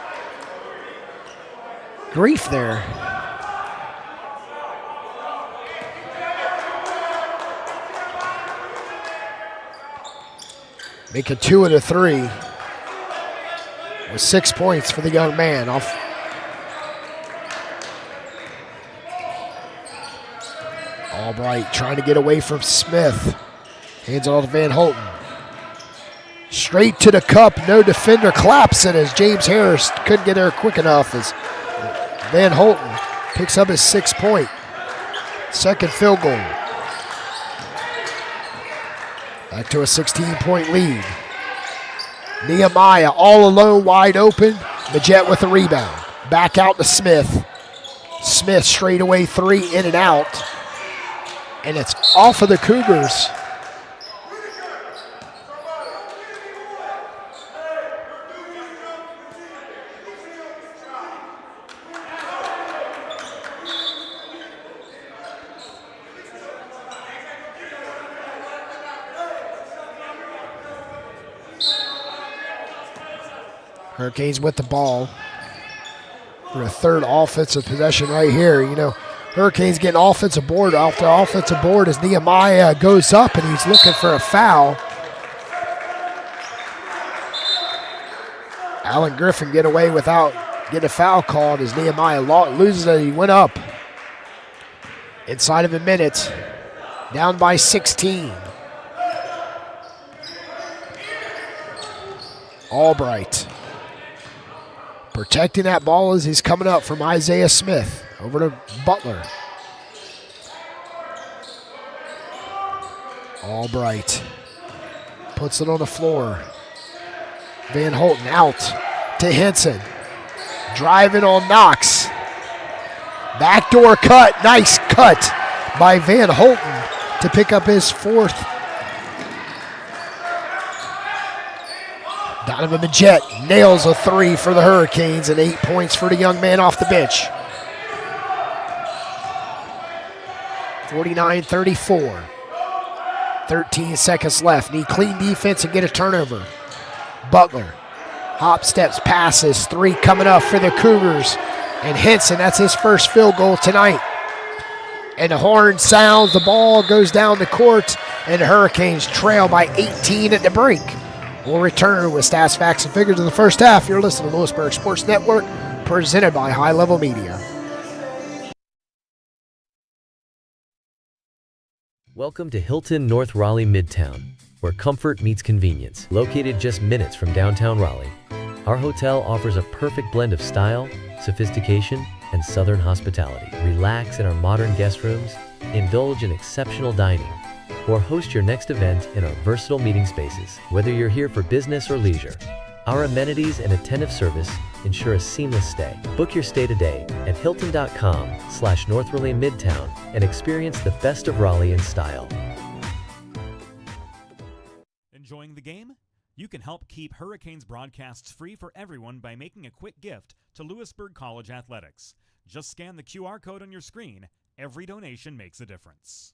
grief there. Making 2 of the 3 with 6 points for the young man. Albright trying to get away from Smith. Hands it on to Van Holten. Straight to the cup, no defender claps it as James Harris couldn't get there quick enough as Van Holten picks up his 6th point. Second field goal. Back to a 16-point lead. Nehemiah all alone, wide open. The Jet with the rebound. Back out to Smith. Smith straight away 3, in and out. And it's off of the Cougars. Hurricanes with the ball for a third offensive possession right here. You know, Hurricanes getting offensive board off the offensive board as Nehemiah goes up and he's looking for a foul. Alan Griffin get away without getting a foul called as Nehemiah loses it. He went up inside of a minute, down by 16. Albright protecting that ball as he's coming up from Isaiah Smith. Over to Butler. Albright puts it on the floor. Van Holten out to Henson. Driving on Knox. Backdoor cut. Nice cut by Van Holten to pick up his 4th. Donovan Majette nails a three for the Hurricanes and 8 points for the young man off the bench. 49-34. 13 seconds left. Need clean defense and get a turnover. Butler. Hop steps, passes. Three coming up for the Cougars. And Henson, that's his first field goal tonight. And the horn sounds. The ball goes down the court. And the Hurricanes trail by 18 at the break. We'll return with stats, facts, and figures of the first half. You're listening to Louisburg Sports Network, presented by High Level Media. Welcome to Hilton North Raleigh Midtown, where comfort meets convenience. Located just minutes from downtown Raleigh, our hotel offers a perfect blend of style, sophistication, and southern hospitality. Relax in our modern guest rooms, indulge in exceptional dining, or host your next event in our versatile meeting spaces. Whether you're here for business or leisure, our amenities and attentive service ensure a seamless stay. Book your stay today at hilton.com/North Raleigh Midtown and experience the best of Raleigh in style. Enjoying the game? You can help keep Hurricanes broadcasts free for everyone by making a quick gift to Louisburg College Athletics. Just scan the QR code on your screen. Every donation makes a difference.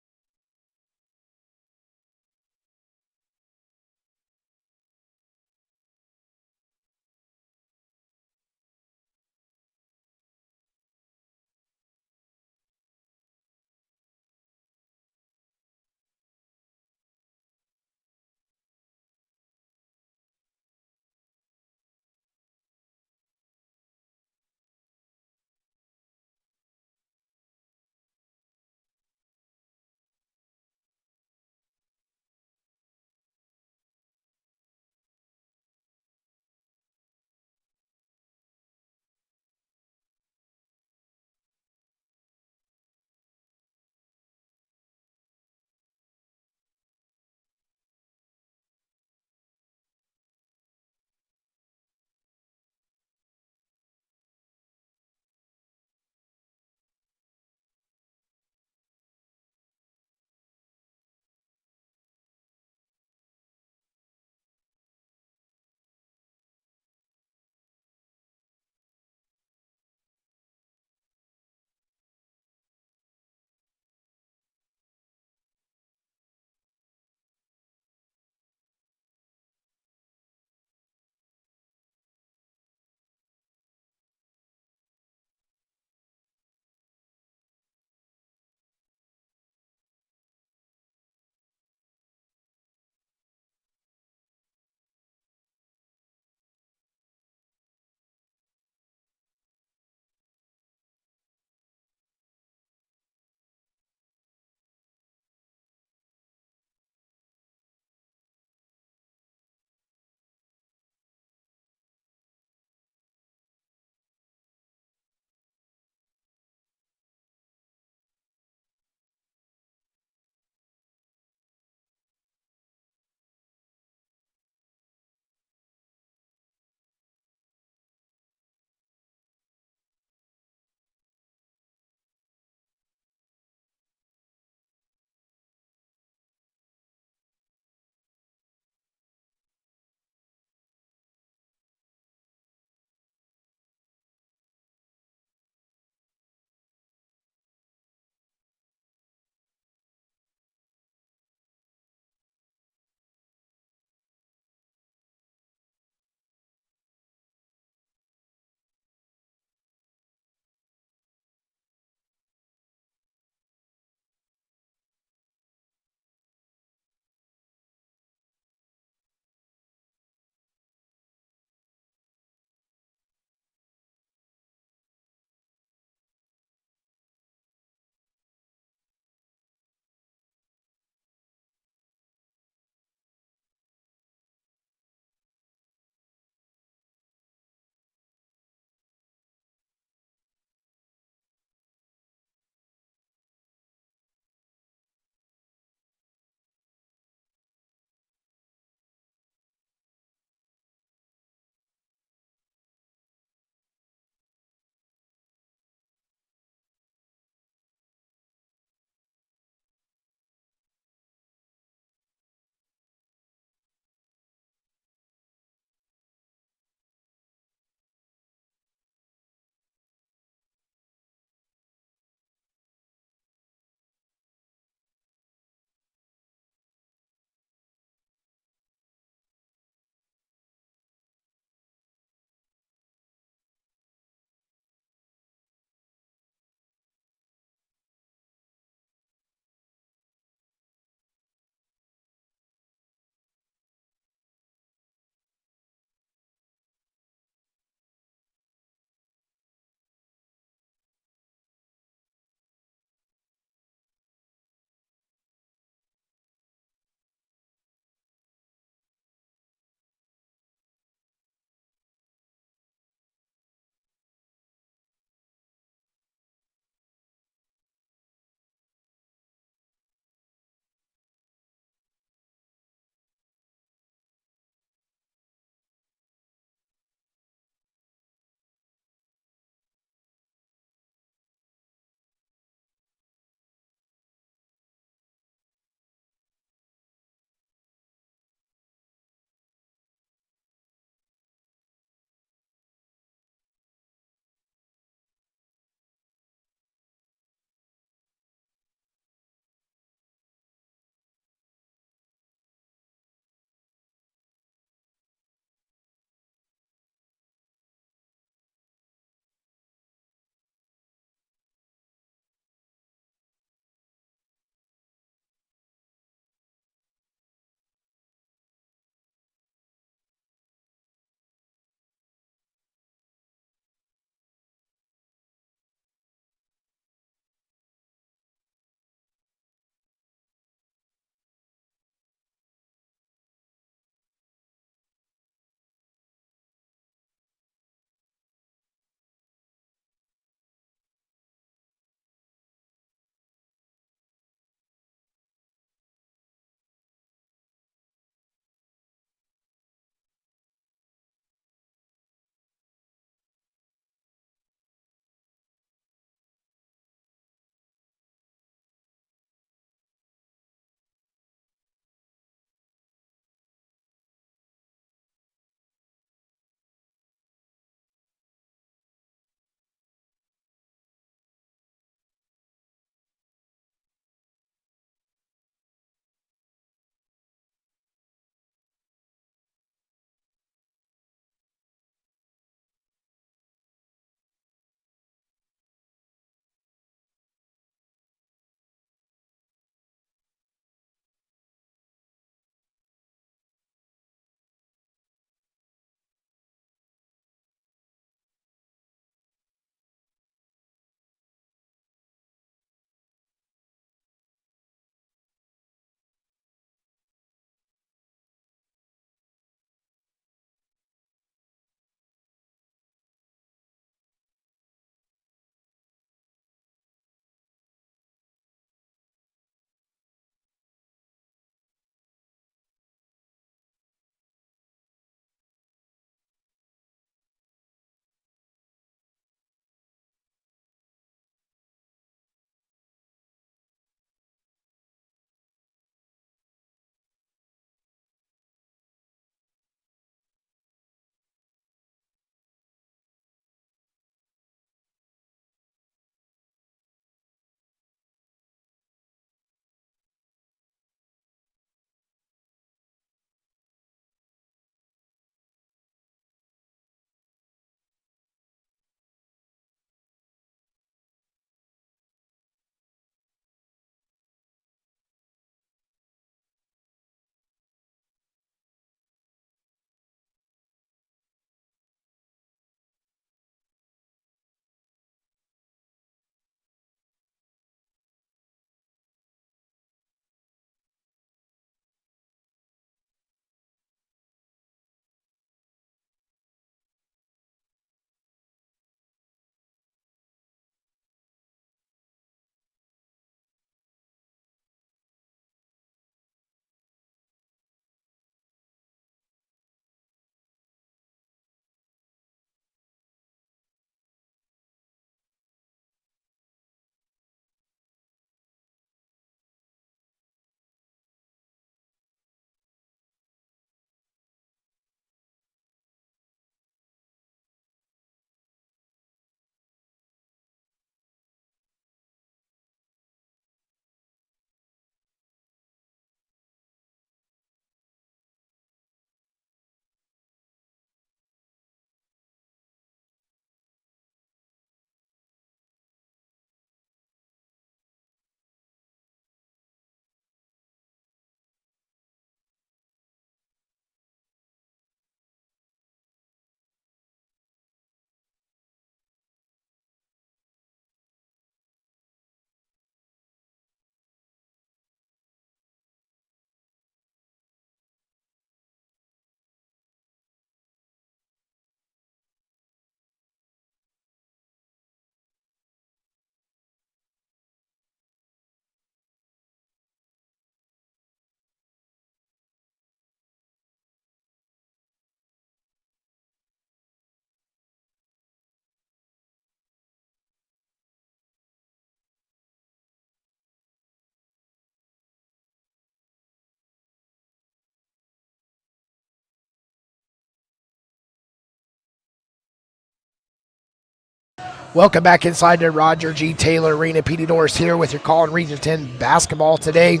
Welcome back inside the Roger G. Taylor Arena. Petey Norris here with your call on Region 10 basketball today.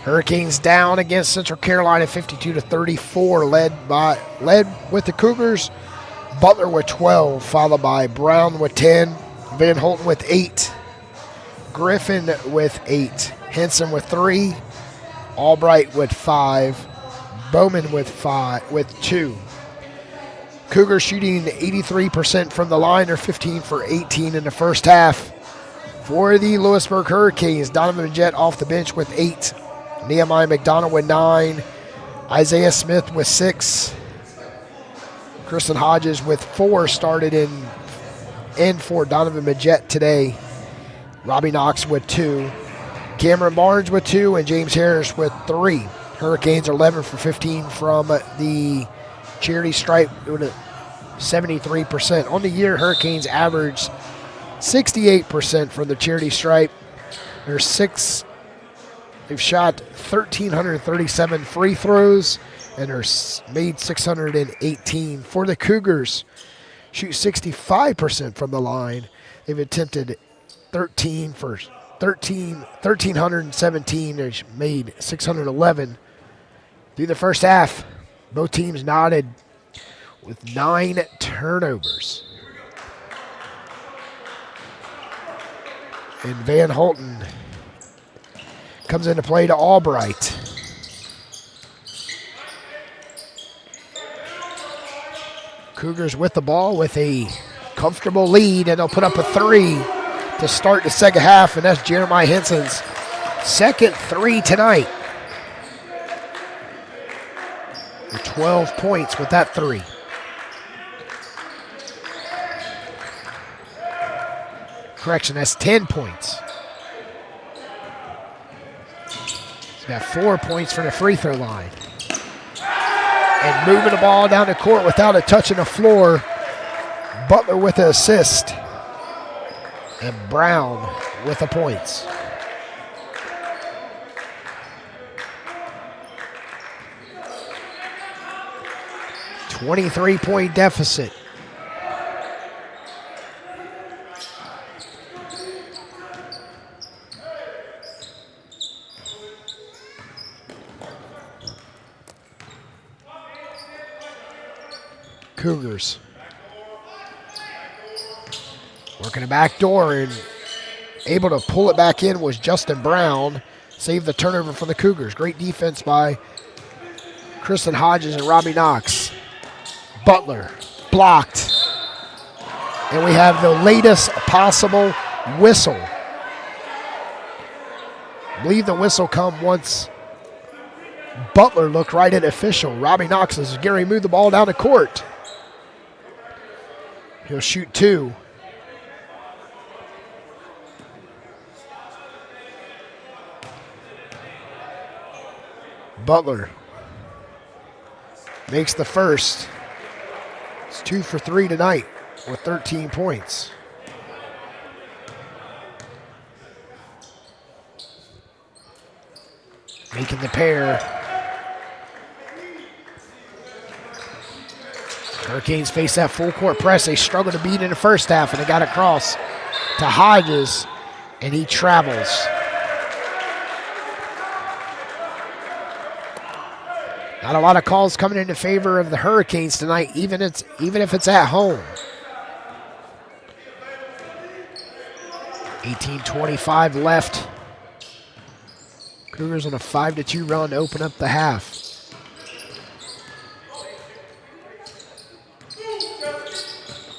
Hurricanes down against Central Carolina 52-34, led with the Cougars. Butler with 12, followed by Brown with 10, Van Holten with 8, Griffin with 8, Henson with 3, Albright with 5, Bowman with 2. Cougars shooting 83% from the line, or 15 for 18 in the first half. For the Louisburg Hurricanes, Donovan Majette off the bench with 8, Nehemiah McDonald with 9, Isaiah Smith with 6, Kristen Hodges with 4 started in for Donovan Majette today. Robbie Knox with 2, Cameron Barnes with 2, and James Harris with 3. Hurricanes are 11 for 15 from the charity stripe, with 73%. On the year, Hurricanes averaged 68% from the charity stripe. They've shot 1,337 free throws and are made 618. For the Cougars, shoot 65% from the line. They've attempted 1,317. They've made 611. Through the first half, both teams knotted with 9 turnovers. And Van Holten comes into play to Albright. Cougars with the ball with a comfortable lead, and they'll put up a 3 to start the second half, and that's Jeremiah Henson's second 3 tonight. 12 points with that 3. Correction, that's 10 points. He's got 4 points from the free throw line. And moving the ball down the court without a touch on the floor, Butler with an assist. And Brown with the points. A 23-point deficit. Cougars working a back door, and able to pull it back in was Justin Brown. Saved the turnover for the Cougars. Great defense by Kristen Hodges and Robbie Knox. Butler blocked. And we have the latest possible whistle. I believe the whistle come once Butler looked right at official. Robbie Knox as Gary moved the ball down the court. He'll shoot 2. Butler makes the first. It's 2 for 3 tonight with 13 points. Making the pair. Hurricanes face that full court press. They struggled to beat in the first half, and they got across to Hodges, and he travels. Not a lot of calls coming into favor of the Hurricanes tonight, even if it's at home. 18:25 left. Cougars on a 5-2 run to open up the half.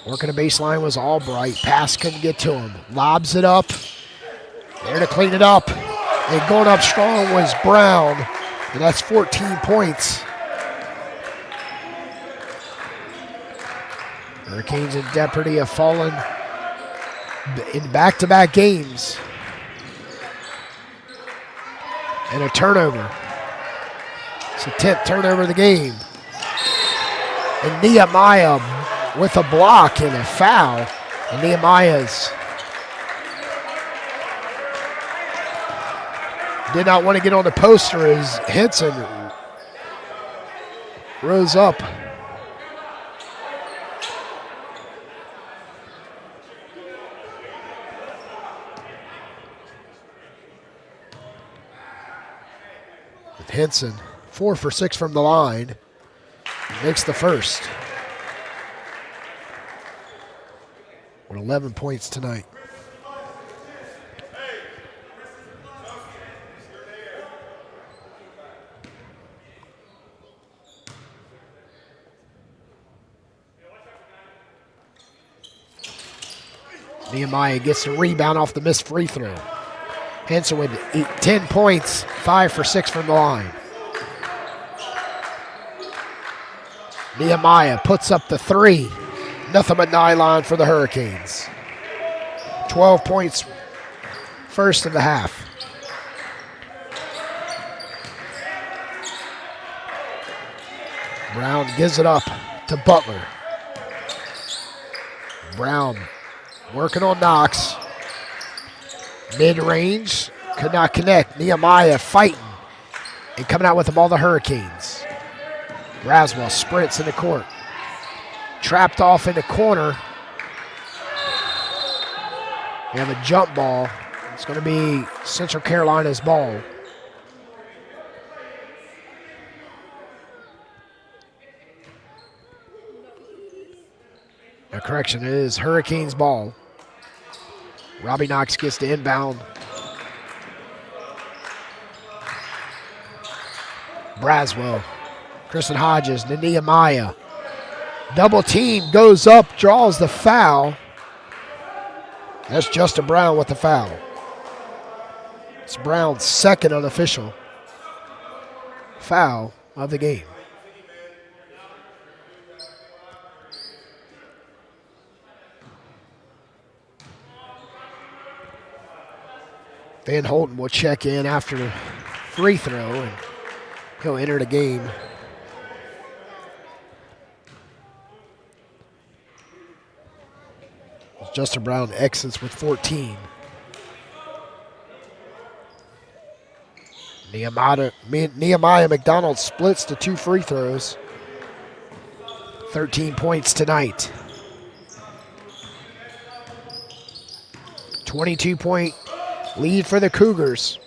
Working the baseline was Albright. Pass couldn't get to him. Lobs it up. There to clean it up. And going up strong was Brown. And that's 14 points. Hurricanes in jeopardy have fallen in back-to-back games. And a turnover. It's the 10th turnover of the game. And Nehemiah with a block and a foul. And Nehemiah's did not want to get on the poster as Henson rose up. Henson, 4 for 6 from the line. Makes the first. With 11 points tonight. Nehemiah gets the rebound off the missed free throw. Henson with 10 points, 5 for 6 from the line. Nehemiah puts up the 3. Nothing but nylon for the Hurricanes. 12 points, first of the half. Brown gives it up to Butler. Brown working on Knox. Mid-range, could not connect. Nehemiah fighting and coming out with the ball, the Hurricanes. Braswell sprints in the court. Trapped off in the corner. We have a jump ball. It's going to be Central Carolina's ball. A correction, it is Hurricanes ball. Robbie Knox gets the inbound. Braswell, Kristen Hodges, to Nehemiah. Double team, goes up, draws the foul. That's Justin Brown with the foul. It's Brown's second unofficial foul of the game. Van Holten will check in after the free throw, and he'll enter the game. Justin Brown exits with 14. Nehemiah McDonald splits the 2 free throws. 13 points tonight. 22-point lead for the Cougars.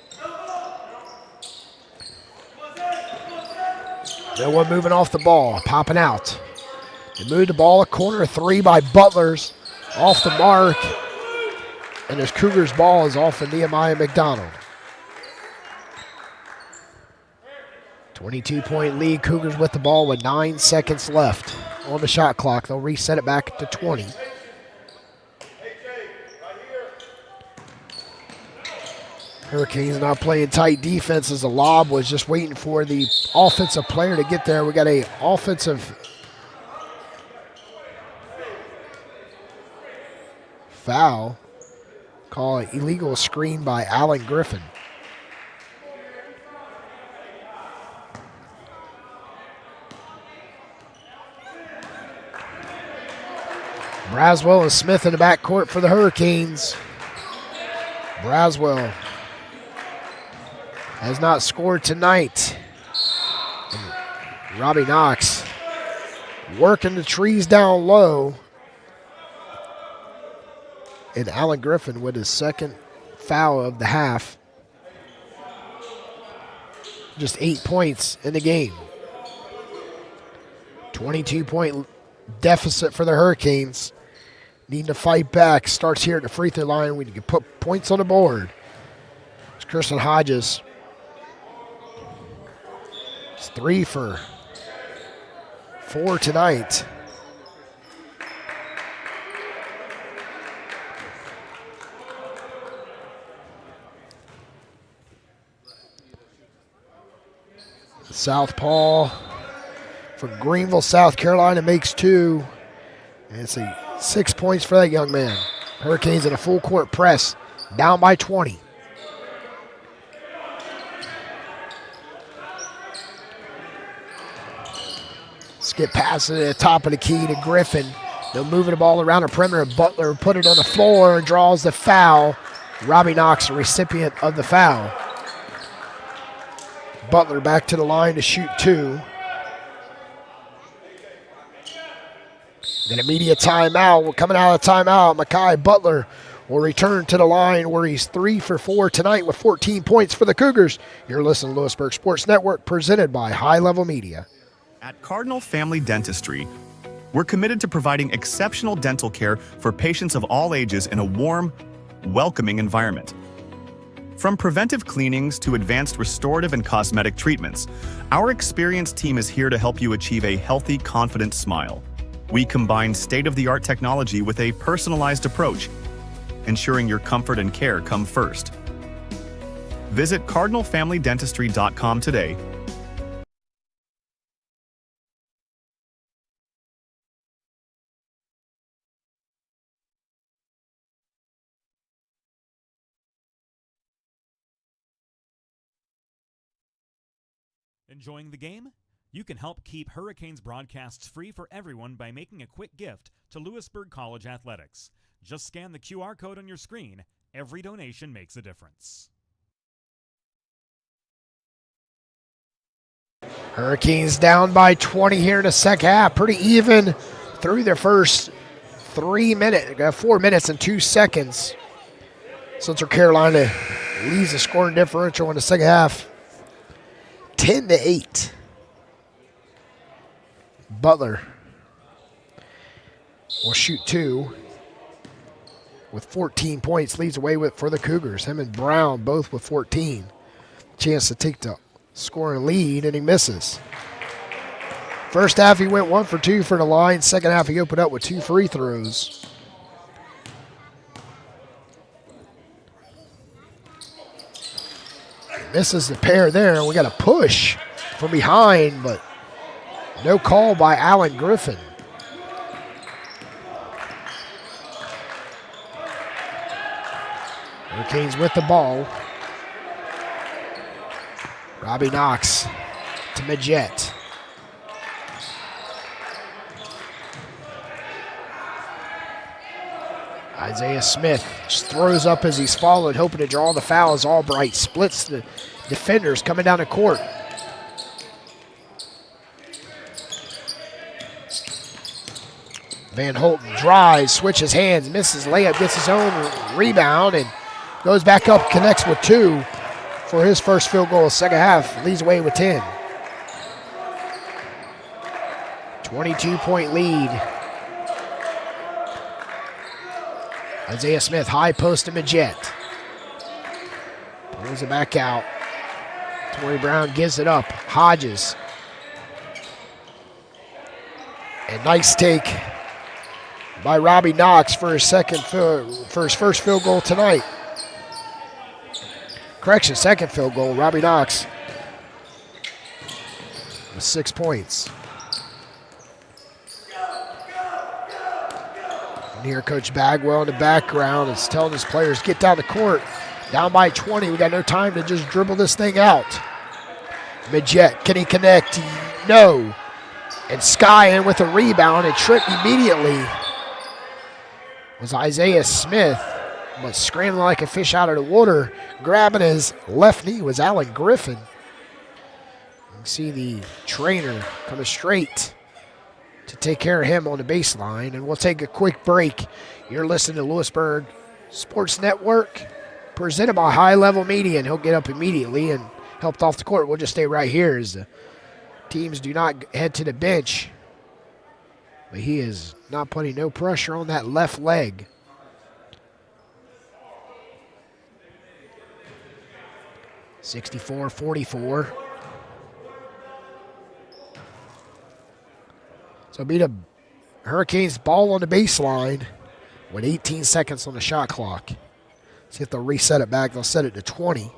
No one moving off the ball, popping out. They move the ball, a corner 3 by Butlers. Off the mark, and this Cougars ball is off of Nehemiah McDonald. 22-point lead, Cougars with the ball with 9 seconds left on the shot clock. They'll reset it back to 20. Hurricanes not playing tight defense as the lob was just waiting for the offensive player to get there. We got a offensive foul. Call an illegal screen by Alan Griffin. Braswell and Smith in the backcourt for the Hurricanes. Braswell has not scored tonight. And Robbie Knox working the trees down low. And Alan Griffin with his second foul of the half. Just 8 points in the game. 22-point deficit for the Hurricanes. Needing to fight back. Starts here at the free throw line. We can put points on the board. It's Kristen Hodges. It's 3 for 4 tonight. Southpaw from Greenville, South Carolina makes 2. And it's 6 points for that young man. Hurricanes in a full court press, down by 20. Skip pass at the top of the key to Griffin. They're moving the ball around the perimeter. Butler put it on the floor and draws the foul. Robbie Knox, the recipient of the foul. Butler back to the line to shoot 2. Then immediate timeout. We're coming out of timeout. Makai Butler will return to the line where he's 3 for 4 tonight with 14 points for the Cougars. You're listening to Louisburg Sports Network, presented by High Level Media. At Cardinal Family Dentistry, we're committed to providing exceptional dental care for patients of all ages in a warm, welcoming environment. From preventive cleanings to advanced restorative and cosmetic treatments, our experienced team is here to help you achieve a healthy, confident smile. We combine state-of-the-art technology with a personalized approach, ensuring your comfort and care come first. Visit cardinalfamilydentistry.com today. Enjoying the game? You can help keep Hurricanes broadcasts free for everyone by making a quick gift to Louisburg College Athletics. Just scan the QR code on your screen. Every donation makes a difference. Hurricanes down by 20 here in the second half. Pretty even through their first 4 minutes and 2 seconds. Central Carolina leads the scoring differential in the second half, 10-8. Butler will shoot 2 with 14 points, leads away for the Cougars. Him and Brown both with 14. Chance to take the scoring lead, and he misses. First half, he went 1 for 2 for the line. Second half, he opened up with 2 free throws. Misses the pair there. We got a push from behind, but no call by Alan Griffin. Hurricanes with the ball. Robbie Knox to Majette. Isaiah Smith just throws up as he's followed, hoping to draw the foul as Albright splits the defenders coming down the court. Van Holten drives, switches hands, misses layup, gets his own rebound, and goes back up, connects with 2 for his first field goal of the second half, leads away with 10. 22-point lead. Isaiah Smith, high post to Majette. Pulls it back out. Torrey Brown gives it up. Hodges. And nice take by Robbie Knox for his first field goal tonight. Correction, second field goal. Robbie Knox with 6 points. And here Coach Bagwell in the background is telling his players, get down the court. Down by 20. We got no time to just dribble this thing out. Majette, can he connect? No. And Sky in with a rebound and tripped immediately was Isaiah Smith, but scrambling like a fish out of the water. Grabbing his left knee was Alan Griffin. You can see the trainer coming straight to take care of him on the baseline. And we'll take a quick break. You're listening to Louisburg Sports Network, presented by High Level Media, and he'll get up immediately and helped off the court. We'll just stay right here as the teams do not head to the bench. But he is not putting no pressure on that left leg. (64-44). So it'll be the Hurricanes ball on the baseline with 18 seconds on the shot clock. See if they'll reset it back. They'll set it to 20.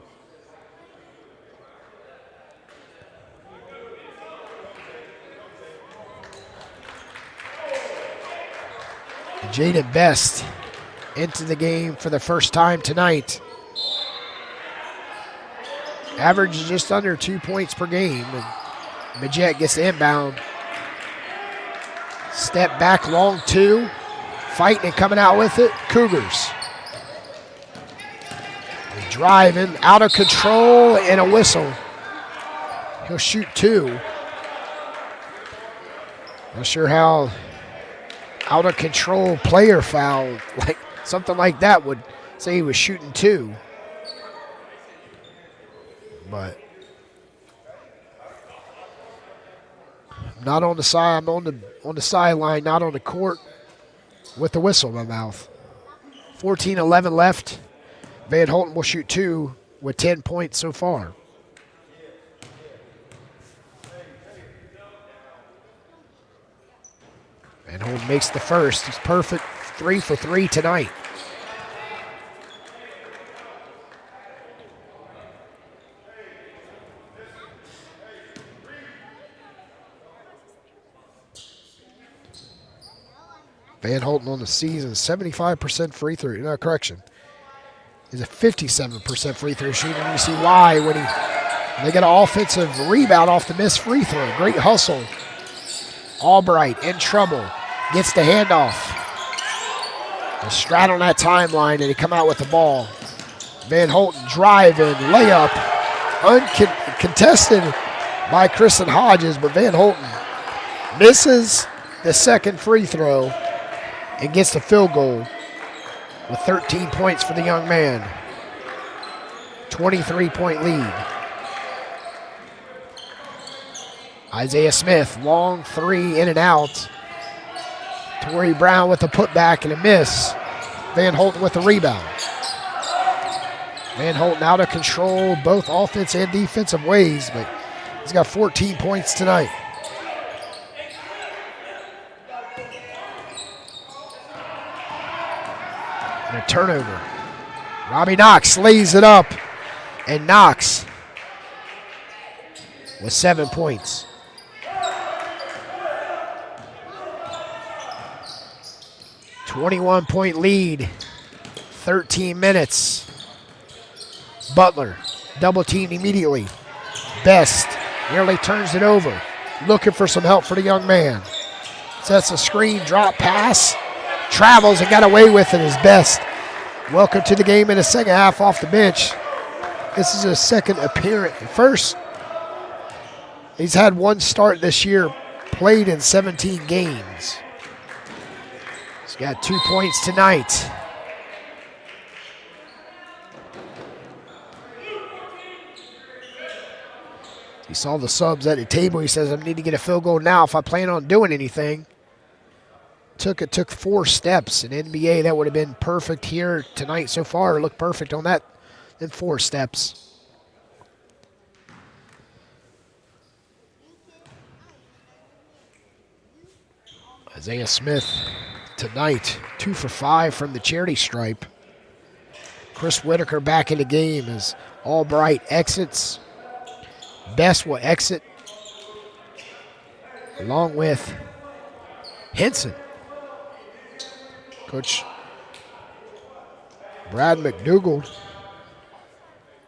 Jaden Best into the game for the first time tonight. Average just under 2 points per game. And Majette gets the inbound. Step back, long 2. Fighting and coming out with it. Cougars. Driving, out of control, and a whistle. He'll shoot 2. Not sure how out of control player foul, like Something like that would say he was shooting 2. But not on the side. I'm on the sideline, not on the court, with the whistle in my mouth. 14-11 left. Van Holten will shoot 2 with 10 points so far. Van Holten makes the first. He's perfect, 3 for 3 tonight. Van Holten on the season, 75% free throw. No, correction. He's a 57% free throw shooter. And you see why when they get an offensive rebound off the missed free throw. Great hustle. Albright in trouble. Gets the handoff. They straddle that timeline and they come out with the ball. Van Holten driving, layup. Uncontested by Kristen Hodges, but Van Holten misses the second free throw and gets the field goal with 13 points for the young man. 23-point lead. Isaiah Smith, long 3 in and out. Torrey Brown with a putback and a miss. Van Holten with the rebound. Van Holten out of control, both offense and defensive ways, but he's got 14 points tonight. And a turnover. Robbie Knox lays it up, and Knox with 7 points. .1 lead, 13 minutes. Butler double teamed immediately. Best nearly turns it over, looking for some help for the young man. Sets a screen, drop pass, travels and got away with it. His Best. Welcome to the game in the second half off the bench. This is his second appearance. First, he's had one start this year, played in 17 games. He's got 2 points tonight. He saw the subs at the table. He says, I need to get a field goal now if I plan on doing anything. It took 4 steps. In NBA, that would have been perfect here tonight so far. It looked perfect on that in 4 steps. Isaiah Smith tonight, 2 for 5 from the charity stripe. Chris Whitaker back in the game as Albright exits. Best will exit along with Henson. Coach Brad McDougald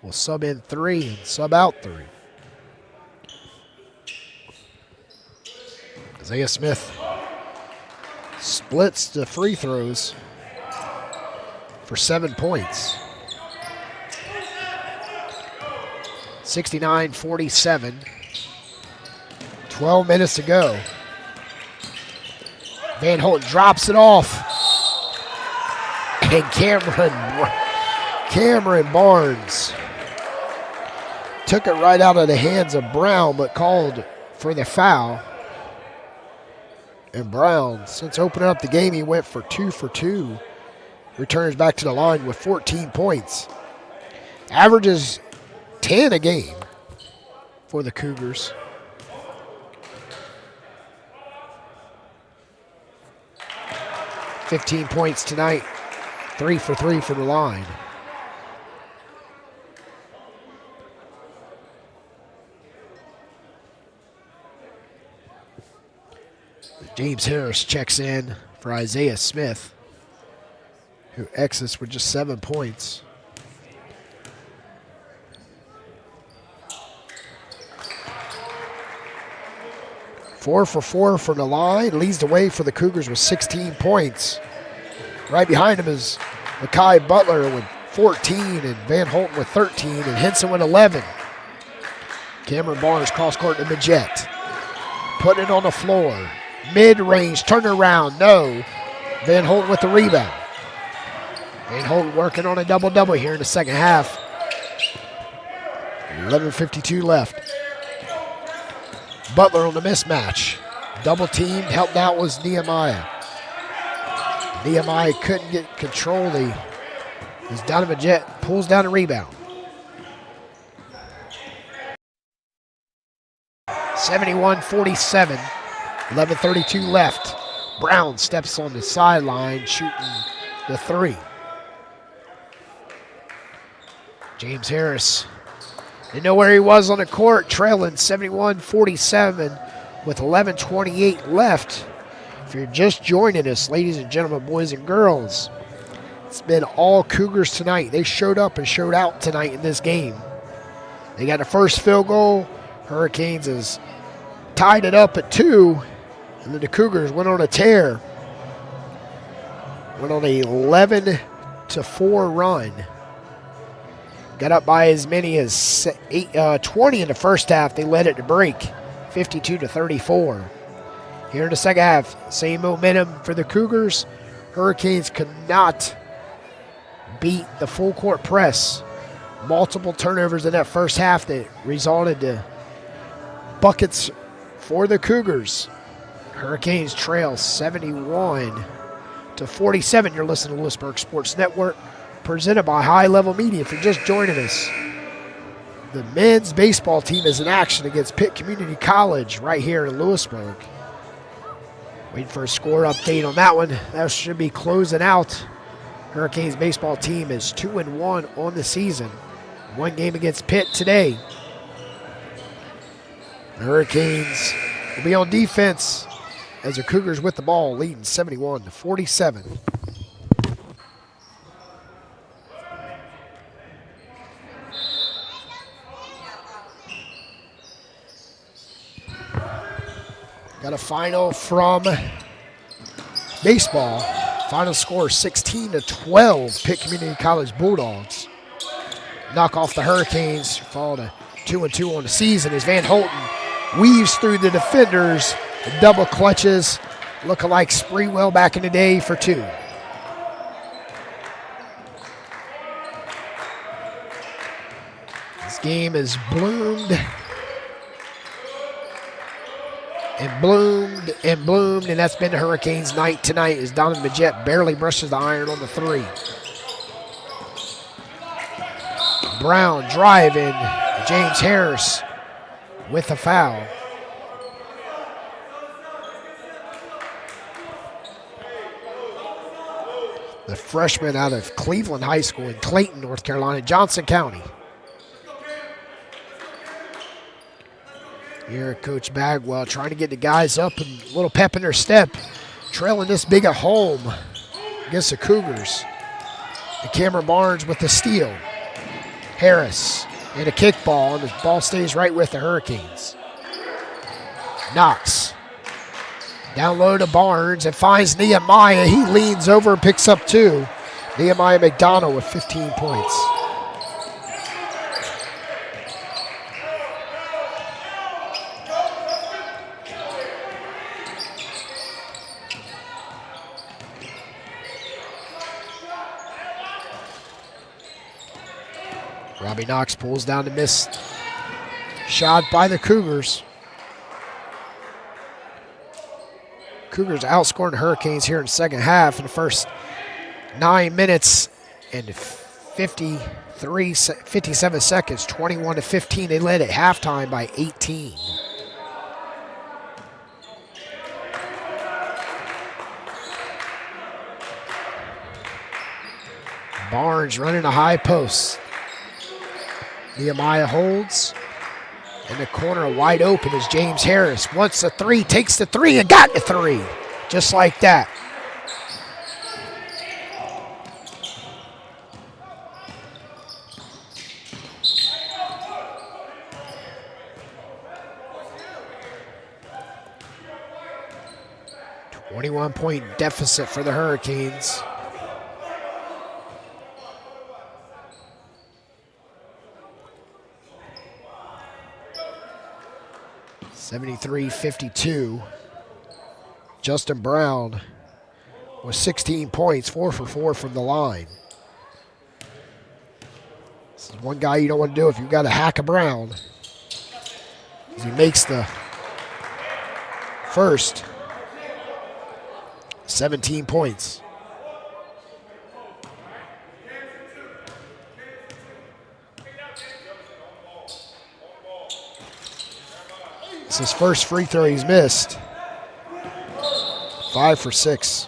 will sub in 3 and sub out 3. Isaiah Smith splits the free throws for 7 points. 69-47. 12 minutes to go. Van Holten drops it off. And Cameron Barnes took it right out of the hands of Brown, but called for the foul. And Brown, since opening up the game, he went for 2 for 2. Returns back to the line with 14 points. Averages 10 a game for the Cougars. .15 points tonight. 3 for 3 from the line. James Harris checks in for Isaiah Smith, who exits with just 7 points. Four for 4 from the line, leads the way for the Cougars with 16 points. Right behind him is Mekhi Butler with 14 and Van Holten with 13 and Henson with 11. Cameron Barnes cross court to Majette. Putting it on the floor. Mid-range, turn around, no. Van Holten with the rebound. Van Holten working on a double-double here in the second half. 11:52 left. Butler on the mismatch. Double teamed, helped out was Nehemiah. Nehemiah couldn't get control. As Donovan Jett pulls down a rebound. 71-47. 11:32 left. Brown steps on the sideline, shooting the three. James Harris didn't know where he was on the court, trailing 71-47 with 11:28 left. If you're just joining us, ladies and gentlemen, boys and girls, it's been all Cougars tonight. They showed up and showed out tonight in this game. They got the first field goal. Hurricanes has tied it up at 2, and then the Cougars went on a tear. Went on a 11-4 run. Got up by as many as 20 in the first half. They led it to break, 52-34. Here in the second half, same momentum for the Cougars. Hurricanes could not beat the full court press. Multiple turnovers in that first half that resulted to buckets for the Cougars. Hurricanes trail 71-47. You're listening to Louisburg Sports Network, presented by High Level Media. If you're just joining us, the men's baseball team is in action against Pitt Community College right here in Louisburg. Waiting for a score update on that one. That should be closing out. Hurricanes baseball team is 2-1 on the season. One game against Pitt today. The Hurricanes will be on defense as the Cougars with the ball, leading 71-47. Got a final from baseball. Final score 16-12. Pitt Community College Bulldogs knock off the Hurricanes. Fall to 2-2 on the season as Van Holten weaves through the defenders. Double clutches. Looking like Sprewell back in the day for 2. This game has bloomed and bloomed and bloomed, and that's been the Hurricanes' night tonight as Donovan Jett barely brushes the iron on the 3. Brown driving. James Harris with a foul. The freshman out of Cleveland High School in Clayton, North Carolina, Johnson County. Here, Coach Bagwell trying to get the guys up and a little pep in their step. Trailing this big at home against the Cougars. And Cameron Barnes with the steal. Harris and a kickball, and the ball stays right with the Hurricanes. Knox. Down low to Barnes and finds Nehemiah. He leans over and picks up 2. Nehemiah McDonald with 15 points. Robbie Knox pulls down the missed shot by the Cougars. Cougars outscoring the Hurricanes here in the second half in the first 9 minutes and 57 seconds, 21-15. They led at halftime by 18. Barnes running a high post. Nehemiah holds. In the corner, wide open is James Harris. Wants the 3, takes the 3, and got the 3. Just like that. A 21-point deficit for the Hurricanes. (73-52). Justin Brown with 16 points, 4 for 4 from the line. One guy you don't want to do if you've got to hack a Brown. He makes the first 17 points. It's his first free throw he's missed. 5 for 6.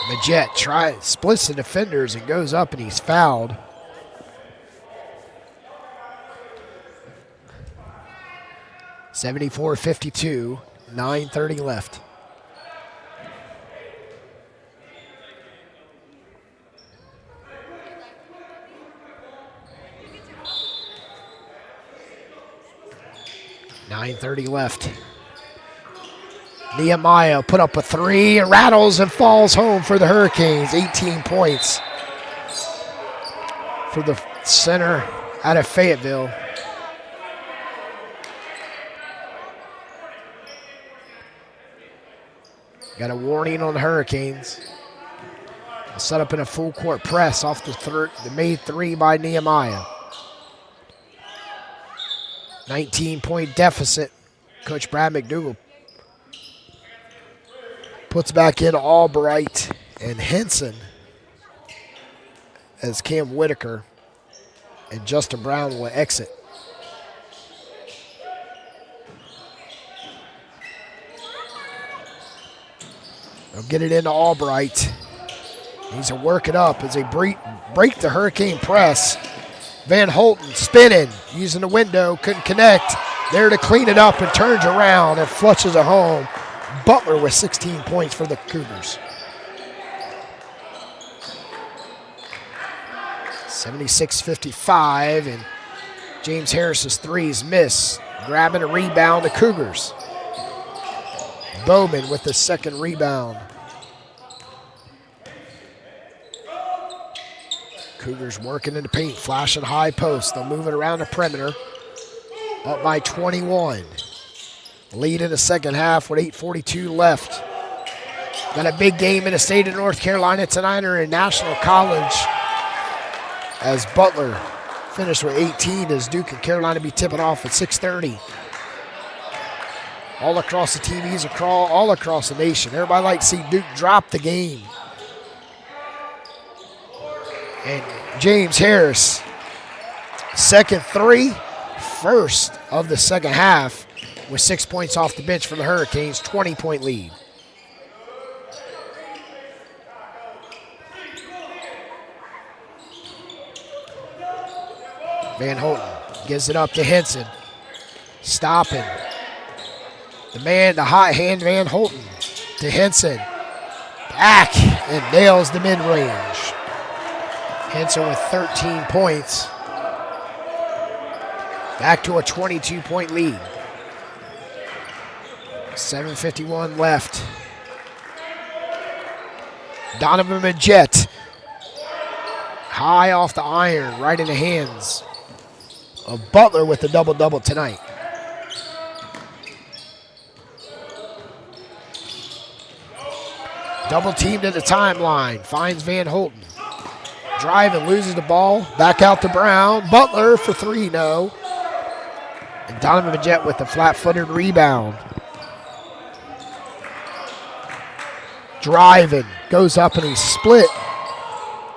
Majette splits the defenders and goes up, and he's fouled. (74-52), 9:30 left. Nehemiah put up a three, rattles and falls home for the Hurricanes. 18 points for the center out of Fayetteville. Got a warning on the Hurricanes. Set up in a full court press off the made three by Nehemiah. 19-point deficit. Coach Brad McDougall puts back in Albright and Henson as Cam Whitaker and Justin Brown will exit. They'll get it into Albright. Needs to work it up as they break the Hurricane press. Van Holten spinning, using the window, couldn't connect. There to clean it up and turns around and flushes it home. Butler with 16 points for the Cougars. 76-55, and James Harris's threes miss. Grabbing a rebound, the Cougars. Bowman with the second rebound. Cougars working in the paint, flashing high post. They'll move it around the perimeter. Up by 21. Lead in the second half with 8:42 left. Got a big game in the state of North Carolina tonight or in National College as Butler finished with 18 as Duke and Carolina be tipping off at 6:30. All across the TVs, all across the nation. Everybody likes to see Duke drop the game. And James Harris, second three, first of the second half, with 6 points off the bench for the Hurricanes, 20-point lead. Van Holten gives it up to Henson. Stopping. The hot hand Van Holten to Henson. Back and nails the mid-range. Henson with 13 points. Back to a 22-point lead. 7:51 left. Donovan Majette. High off the iron, right in the hands of Butler with the double-double tonight. Double teamed at the timeline. Finds Van Holten. Driving, loses the ball. Back out to Brown. Butler for three, no. And Donovan Majette with the flat-footed rebound. Driving, goes up and he's split.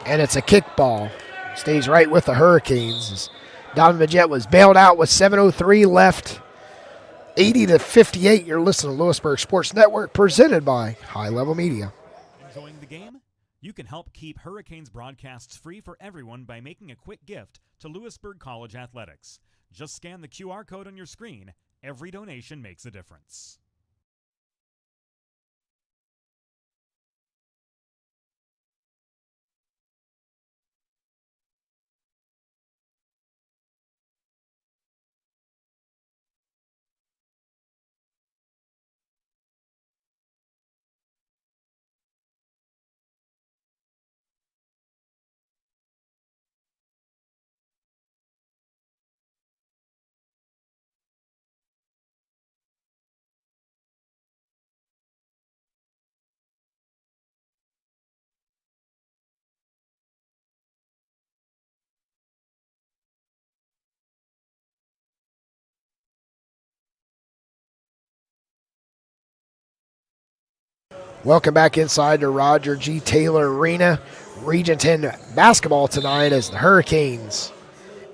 And it's a kickball. Stays right with the Hurricanes. Donovan Majette was bailed out with 7:03 left. 80-58, you're listening to Louisburg Sports Network, presented by High Level Media. Enjoying the game? You can help keep Hurricanes broadcasts free for everyone by making a quick gift to Louisburg College Athletics. Just scan the QR code on your screen. Every donation makes a difference. Welcome back inside to Roger G. Taylor Arena. Region 10 basketball tonight as the Hurricanes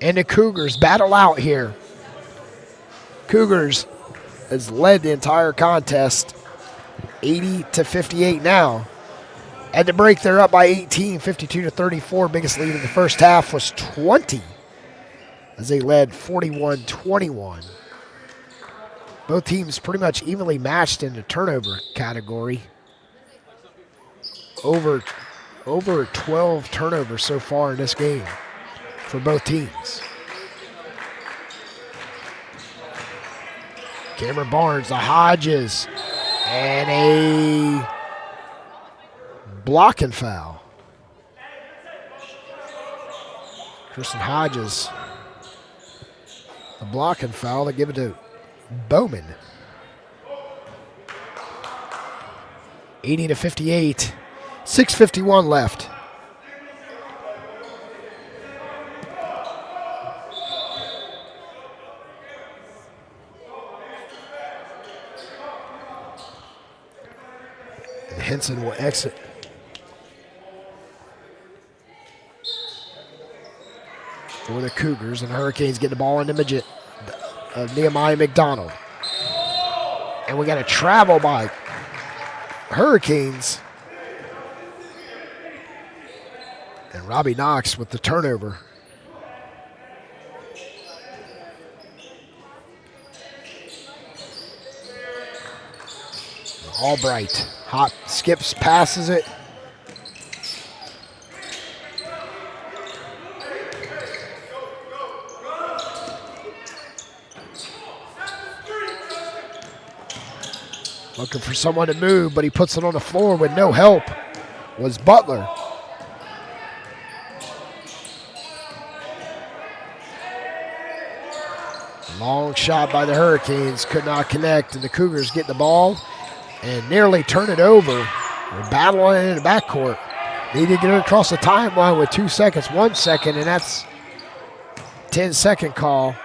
and the Cougars battle out here. Cougars has led the entire contest 80-58 now. At the break, they're up by 18, 52-34. Biggest lead in the first half was 20 as they led 41-21. Both teams pretty much evenly matched in the turnover category. Over 12 turnovers so far in this game for both teams. Cameron Barnes, the Hodges, and a blocking foul. Kristen Hodges, the blocking foul. They give it to Bowman. 80-58. 6:51 left. And Henson will exit. For the Cougars, and the Hurricanes get the ball in the midget of Nehemiah McDonald. And we got a travel by Hurricanes. And Robbie Knox with the turnover. Albright, hop, skips, passes it. Looking for someone to move, but he puts it on the floor with no help. Was Butler. Long shot by the Hurricanes, could not connect, and the Cougars get the ball and nearly turn it over. They're battling in the backcourt. Need to get it across the timeline with 2 seconds, 1 second, and that's 10-second call.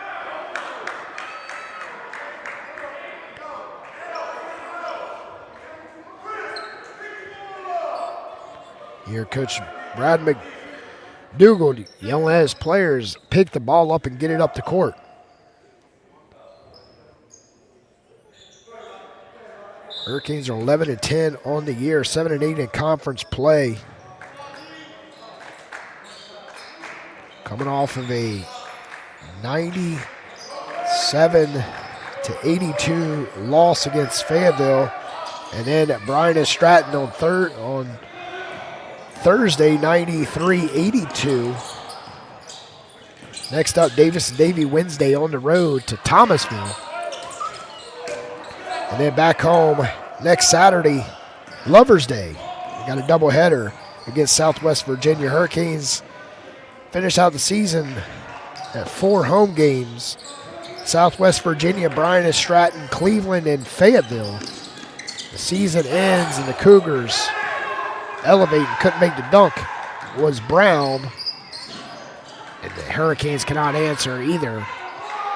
Here, Coach Brad McDougall yelling at his players, pick the ball up and get it up the court. Hurricanes are 11-10 on the year, 7-8 in conference play. Coming off of a 97-82 loss against Fayetteville, and then Bryan and Stratton on Thursday, 93-82. Next up, Davis and Davie Wednesday on the road to Thomasville. And then back home next Saturday, Lover's Day. We got a doubleheader against Southwest Virginia. Hurricanes finish out the season at 4 home games. Southwest Virginia, Bryan and Stratton, Cleveland, and Fayetteville. The season ends and the Cougars elevate and couldn't make the dunk was Brown. And the Hurricanes cannot answer either.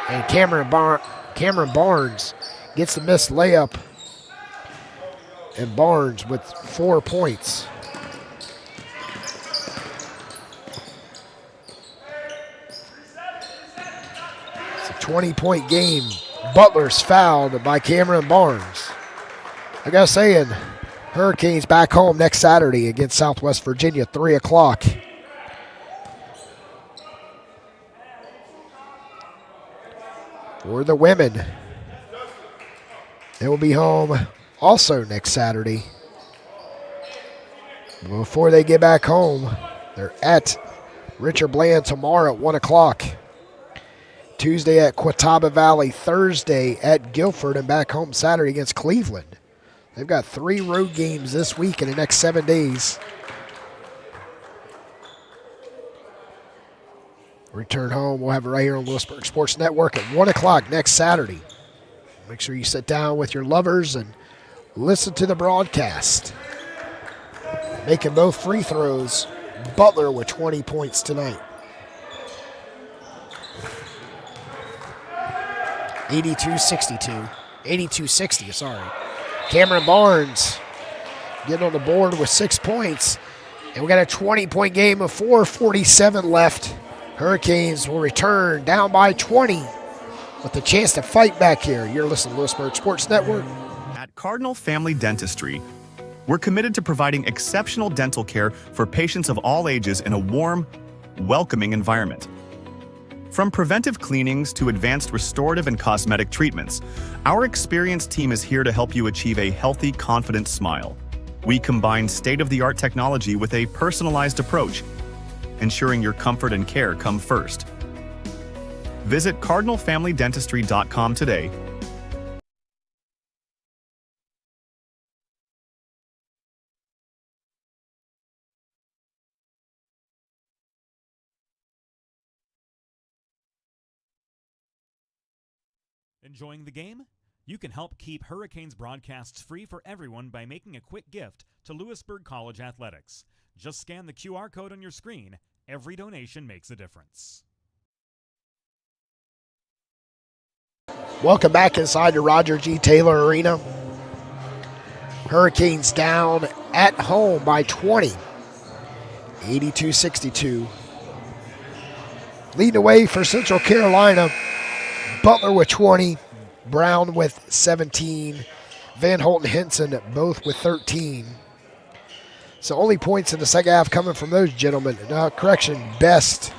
And Cameron Barnes gets the missed layup. And Barnes with 4 points. It's a 20-point game. Butler's fouled by Cameron Barnes. Like I was saying, Hurricanes back home next Saturday against Southwest Virginia, 3 o'clock. For the women, they will be home also next Saturday. Before they get back home, they're at Richard Bland tomorrow at 1 o'clock. Tuesday at Quattaba Valley, Thursday at Guilford, and back home Saturday against Cleveland. They've got 3 road games this week in the next 7 days. Return home, we'll have it right here on Louisburg Sports Network at 1 o'clock next Saturday. Make sure you sit down with your lovers and listen to the broadcast. Making both free throws, Butler with 20 points tonight. 82-60, sorry. Cameron Barnes getting on the board with 6 points. And we got a 20-point game with 4:47 left. Hurricanes will return down by 20 with a chance to fight back here. You're listening to Louisburg Sports Network. At Cardinal Family Dentistry, we're committed to providing exceptional dental care for patients of all ages in a warm, welcoming environment. From preventive cleanings to advanced restorative and cosmetic treatments, our experienced team is here to help you achieve a healthy, confident smile. We combine state-of-the-art technology with a personalized approach, ensuring your comfort and care come first. Visit cardinalfamilydentistry.com today. Enjoying the game? You can help keep Hurricanes broadcasts free for everyone by making a quick gift to Louisburg College Athletics. Just scan the QR code on your screen. Every donation makes a difference. Welcome back inside the Roger G. Taylor Arena. Hurricanes down at home by 20, 82-62. Leading the way for Central Carolina, Butler with 20, Brown with 17, Van Holt and Henson both with 13. So only points in the second half coming from those gentlemen. Correction, Best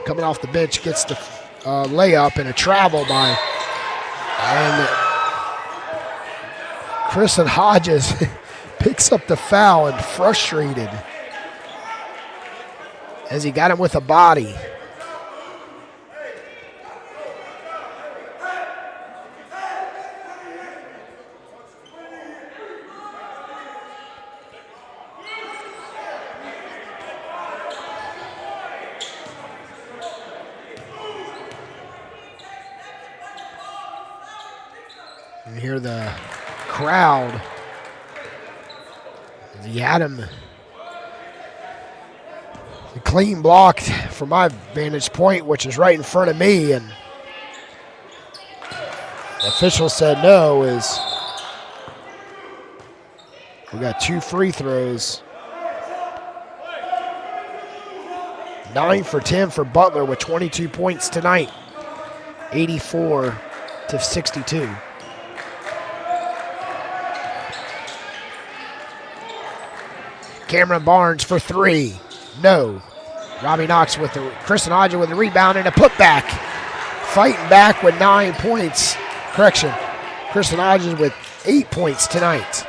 coming off the bench gets the layup and a travel by, and Kristen Hodges picks up the foul and frustrated as he got him with a body. You hear the crowd. He had him clean blocked from my vantage point, which is right in front of me, and the official said no. Is we got 2 free throws. 9 for 10 for Butler with 22 points tonight. 84-62. Cameron Barnes for 3. No. Robbie Knox with the Kristen Hodges with the rebound and a putback. Fighting back with 9 points. Correction. Kristen Hodges with 8 points tonight.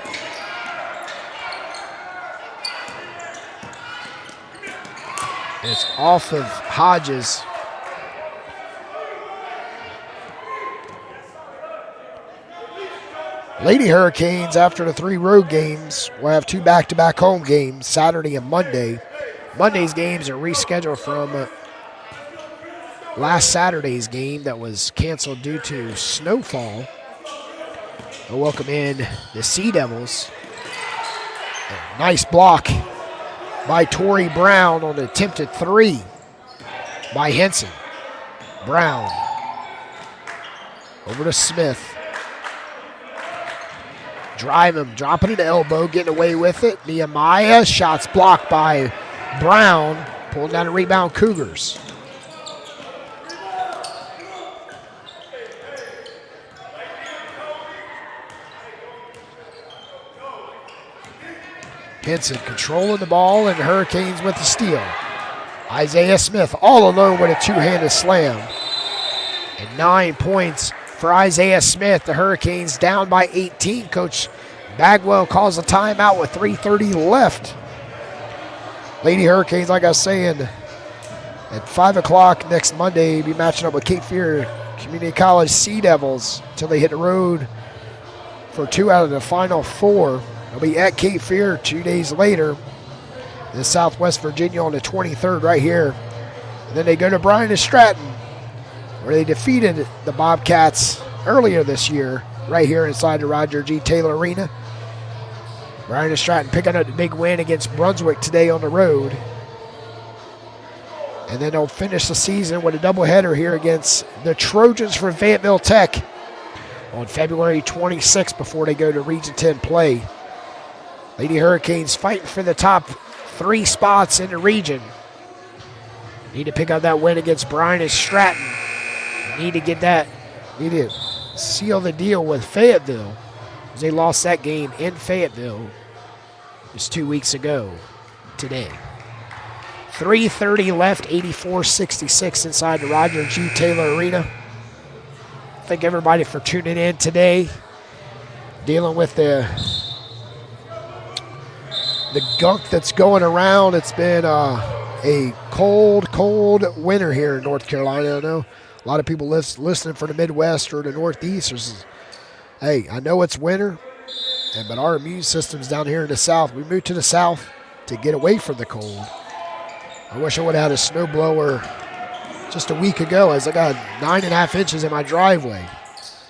It's off of Hodges. Lady Hurricanes, after the 3 road games, will have 2 back-to-back home games, Saturday and Monday. Monday's games are rescheduled from last Saturday's game that was canceled due to snowfall. We'll welcome in the Sea Devils. A nice block by Tori Brown on the attempted 3 by Henson. Brown over to Smith. Dropping it to elbow, getting away with it. Nehemiah, shots blocked by Brown, pulling down a rebound, Cougars. Henson controlling the ball, and the Hurricanes with the steal. Isaiah Smith all alone with a 2-handed slam. And 9 points for Isaiah Smith. The Hurricanes down by 18. Coach Bagwell calls a timeout with 3:30 left. Lady Hurricanes, like I was saying, at 5 o'clock next Monday, be matching up with Cape Fear Community College Sea Devils until they hit the road for 2 out of the final 4. They'll be at Cape Fear 2 days later in Southwest Virginia on the 23rd right here. And then they go to Bryan and Stratton, where they defeated the Bobcats earlier this year right here inside the Roger G. Taylor Arena. Bryan and Stratton picking up the big win against Brunswick today on the road. And then they'll finish the season with a doubleheader here against the Trojans from Fayetteville Tech on February 26th before they go to Region 10 play Lady Hurricanes fighting for the top 3 spots in the region. Need to pick up that win against Bryan and Stratton. Need to get that. Need to seal the deal with Fayetteville, because they lost that game in Fayetteville just 2 weeks ago today. 3:30 left, 84-66 inside the Roger G. Taylor Arena. Thank everybody for tuning in today. Dealing with the gunk that's going around. It's been a cold winter here in North Carolina. I know a lot of people listening for the Midwest or the Northeast. Hey, I know it's winter, but our immune system's down here in the South. We moved to the South to get away from the cold. I wish I would have had a snowblower just a week ago, as I got 9.5 inches in my driveway.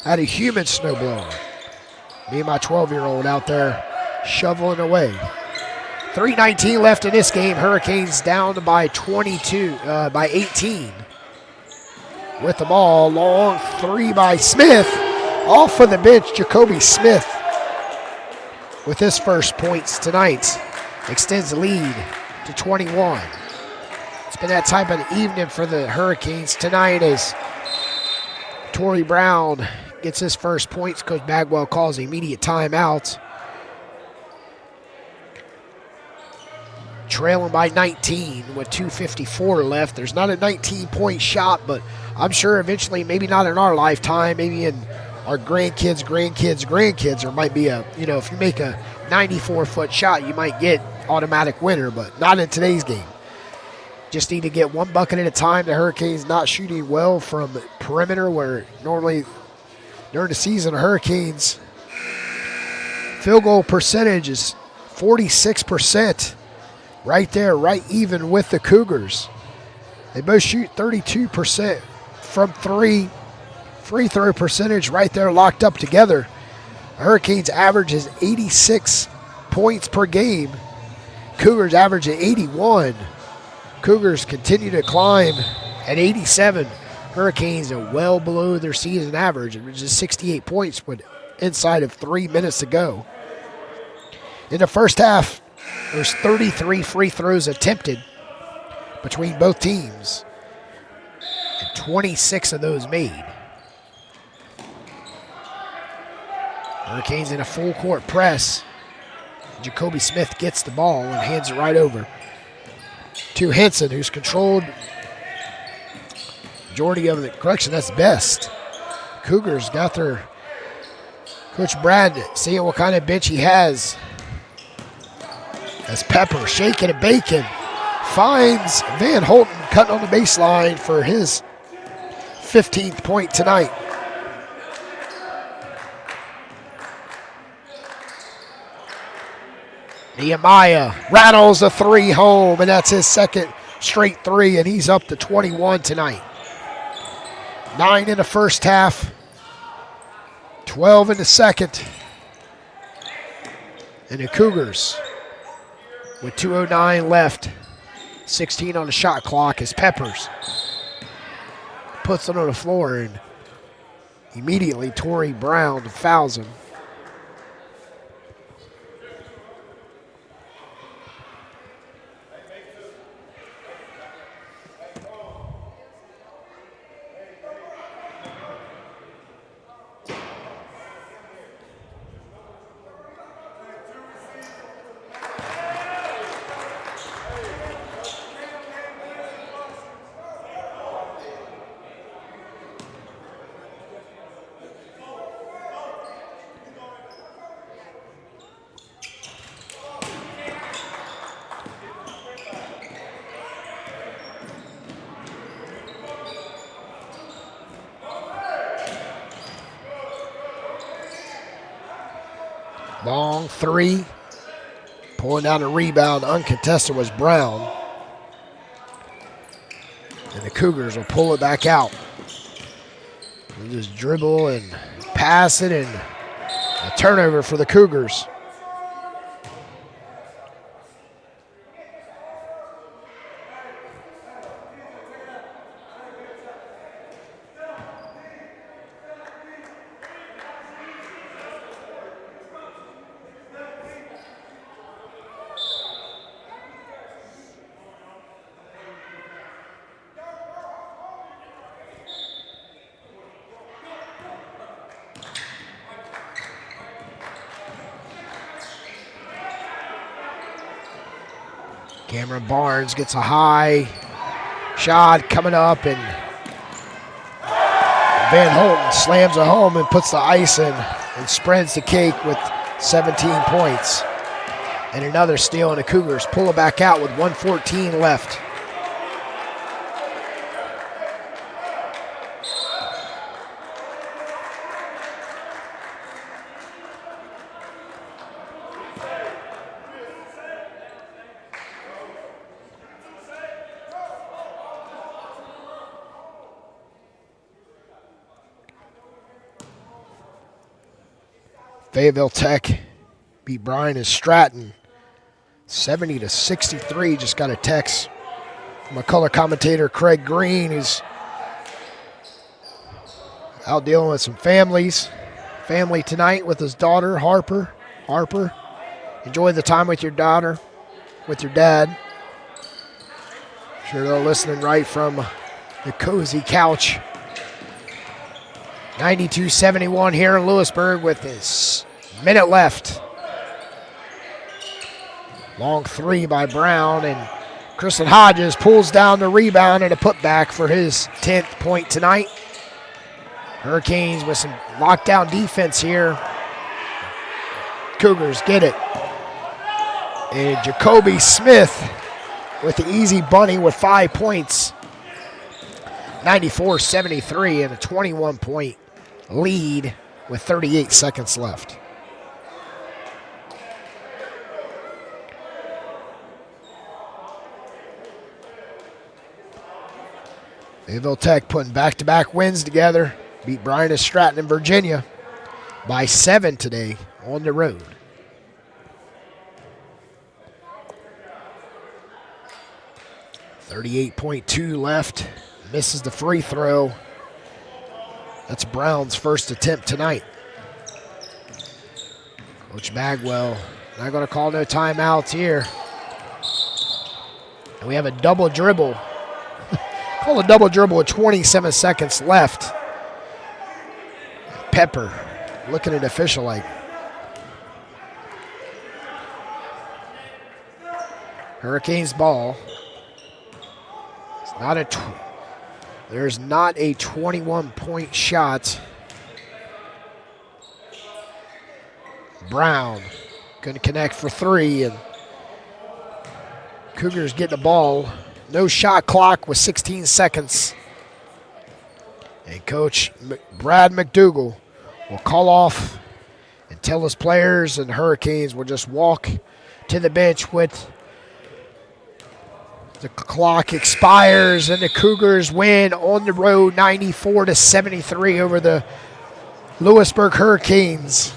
I had a human snowblower. Me and my 12-year-old out there shoveling away. 3:19 left in this game. Hurricanes down by 18. With the ball, long 3 by Smith. Off of the bench, Jacoby Smith with his first points tonight. Extends the lead to 21. It's been that type of evening for the Hurricanes tonight as Torrey Brown gets his first points. Coach Bagwell calls the immediate timeout. Trailing by 19 with 2:54 left. There's not a 19-point shot, but I'm sure eventually, maybe not in our lifetime, maybe in our grandkids, there might be if you make a 94-foot shot, you might get automatic winner, but not in today's game. Just need to get one bucket at a time. The Hurricanes not shooting well from perimeter, where normally during the season, the Hurricanes field goal percentage is 46%. Right there, right even with the Cougars. They both shoot 32% from 3. Free throw percentage right there locked up together. The Hurricanes average is 86 points per game. Cougars average at 81. Cougars continue to climb at 87. Hurricanes are well below their season average, which is 68 points with inside of 3 minutes to go. In the first half, there's 33 free throws attempted between both teams, and 26 of those made. Hurricanes in a full court press. Jacoby Smith gets the ball and hands it right over to Henson, who's controlled majority of the correction. That's best. Cougars got their Coach Brad seeing what kind of bench he has. As Pepper shaking and baking finds Van Holten cutting on the baseline for his 15th point tonight. Nehemiah rattles a 3 home, and that's his second straight 3, and he's up to 21 tonight. 9 in the first half, 12 in the second. And the Cougars, with 2:09 left, 16 on the shot clock, as Peppers puts it on the floor, and immediately Torrey Brown fouls him. Long 3, pulling down a rebound, uncontested was Brown. And the Cougars will pull it back out. They'll just dribble and pass it, and a turnover for the Cougars. Cameron Barnes gets a high shot coming up, and Van Holten slams it home and puts the ice in and spreads the cake with 17 points. And another steal, and the Cougars pull it back out with 1:14 left. Fayetteville Tech beat Bryan and Stratton 70-63. Just got a text from my color commentator Craig Green, who's out dealing with some family tonight with his daughter Harper. Enjoy the time with your daughter, with your dad. Sure they're listening right from the cozy couch. 92-71 here in Louisburg with this minute left. Long three by Brown, and Kristen Hodges pulls down the rebound and a putback for his 10th point tonight. Hurricanes with some lockdown defense here. Cougars get it. And Jacoby Smith with the easy bunny with 5 points. 94-73 and a 21-point lead with 38 seconds left. Fayetteville Tech putting back-to-back wins together. Beat Bryan and Stratton in Virginia by 7 today on the road. .2 left. Misses the free throw. That's Brown's first attempt tonight. Coach Bagwell not going to call no timeouts here. And we have a double dribble. Call a double dribble with 27 seconds left. Pepper looking at the official like. Hurricanes ball. It's not a. There's not a 21-point shot. Brown going to connect for three, and Cougars get the ball. No shot clock with 16 seconds. And Coach Brad McDougal will call off and tell his players, and Hurricanes will just walk to the bench with the clock expires, and the Cougars win on the road 94-73 over the Louisburg Hurricanes.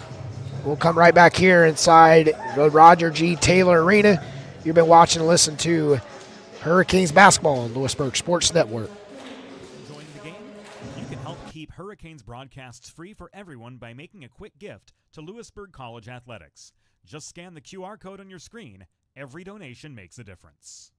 We'll come right back here inside the Roger G. Taylor Arena. You've been watching and listening to Hurricanes basketball on Louisburg Sports Network. Enjoying the game? You can help keep Hurricanes broadcasts free for everyone by making a quick gift to Louisburg College Athletics. Just scan the QR code on your screen. Every donation makes a difference.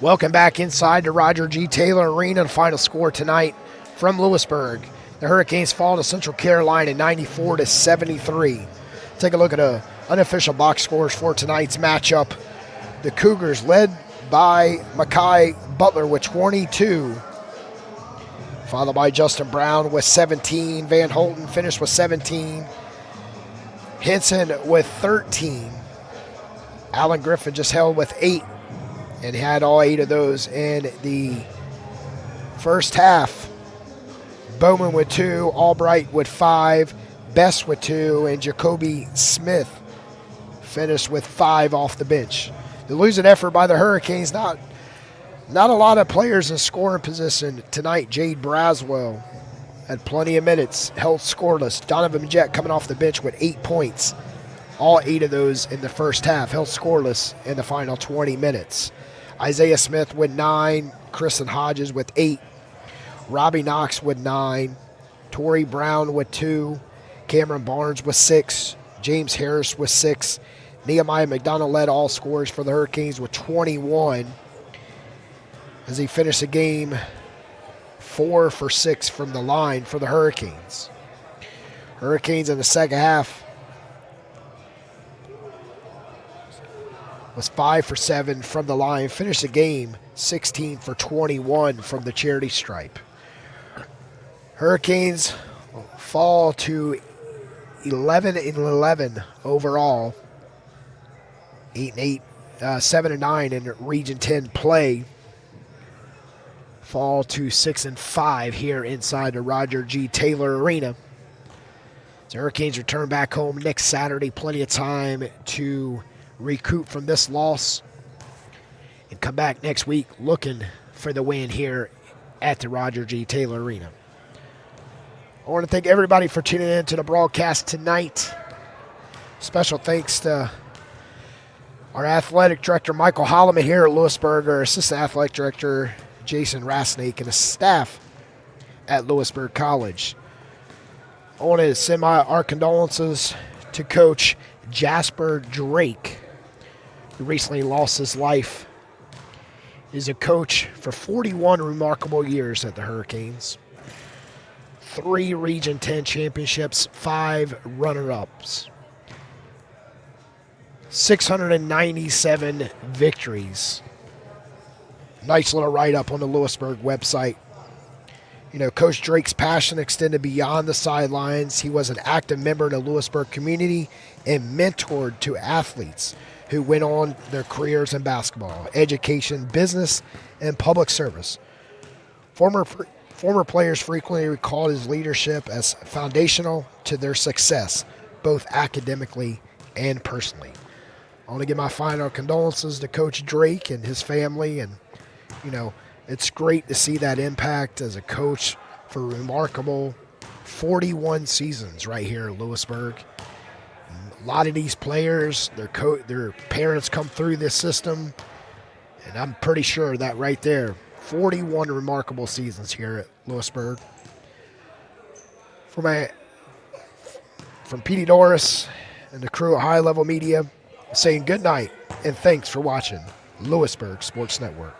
Welcome back inside the Roger G. Taylor Arena. The final score tonight from Louisburg. The Hurricanes fall to Central Carolina 94-73. Take a look at the unofficial box scores for tonight's matchup. The Cougars led by Makai Butler with 22, followed by Justin Brown with 17. Van Holten finished with 17. Henson with 13. Allen Griffin just held with 8 and had all 8 of those in the first half. Bowman with 2, Albright with 5, Best with 2, and Jacoby Smith finished with 5 off the bench. The losing effort by the Hurricanes, not a lot of players in scoring position tonight. Jade Braswell had plenty of minutes, held scoreless. Donovan Jett coming off the bench with 8 points. All 8 of those in the first half, held scoreless in the final 20 minutes. Isaiah Smith with 9, Kristen Hodges with 8, Robbie Knox with 9, Torrey Brown with 2, Cameron Barnes with 6, James Harris with 6, Nehemiah McDonald led all scorers for the Hurricanes with 21 as he finished the game 4 for 6 from the line for the Hurricanes. Hurricanes in the second half was 5 for 7 from the line, finished the game 16 for 21 from the charity stripe. Hurricanes fall to 11-11 overall, 8-8, 7-9 in Region 10 play. Fall to 6-5 here inside the Roger G. Taylor Arena. The Hurricanes return back home next Saturday. Plenty of time to recoup from this loss and come back next week looking for the win here at the Roger G. Taylor Arena. I want to thank everybody for tuning in to the broadcast tonight. Special thanks to our athletic director, Michael Holloman here at Louisburg, our assistant athletic director, Jason Rasnake, and the staff at Louisburg College. I want to send our condolences to Coach Jasper Drake, who recently lost his life. He's a coach for 41 remarkable years at the Hurricanes. 3 Region 10 championships, 5 runner-ups. 697 victories. Nice little write-up on the Louisburg website. You know, Coach Drake's passion extended beyond the sidelines. He was an active member of the Louisburg community and mentored to athletes who went on their careers in basketball, education, business, and public service. Former players frequently recalled his leadership as foundational to their success, both academically and personally. I want to give my final condolences to Coach Drake and his family, and you know, it's great to see that impact as a coach for remarkable 41 seasons right here in Louisburg. A lot of these players, their parents come through this system, and I'm pretty sure that right there, 41 remarkable seasons here at Louisburg. From Petey Doris and the crew at High Level Media, saying good night and thanks for watching Louisburg Sports Network.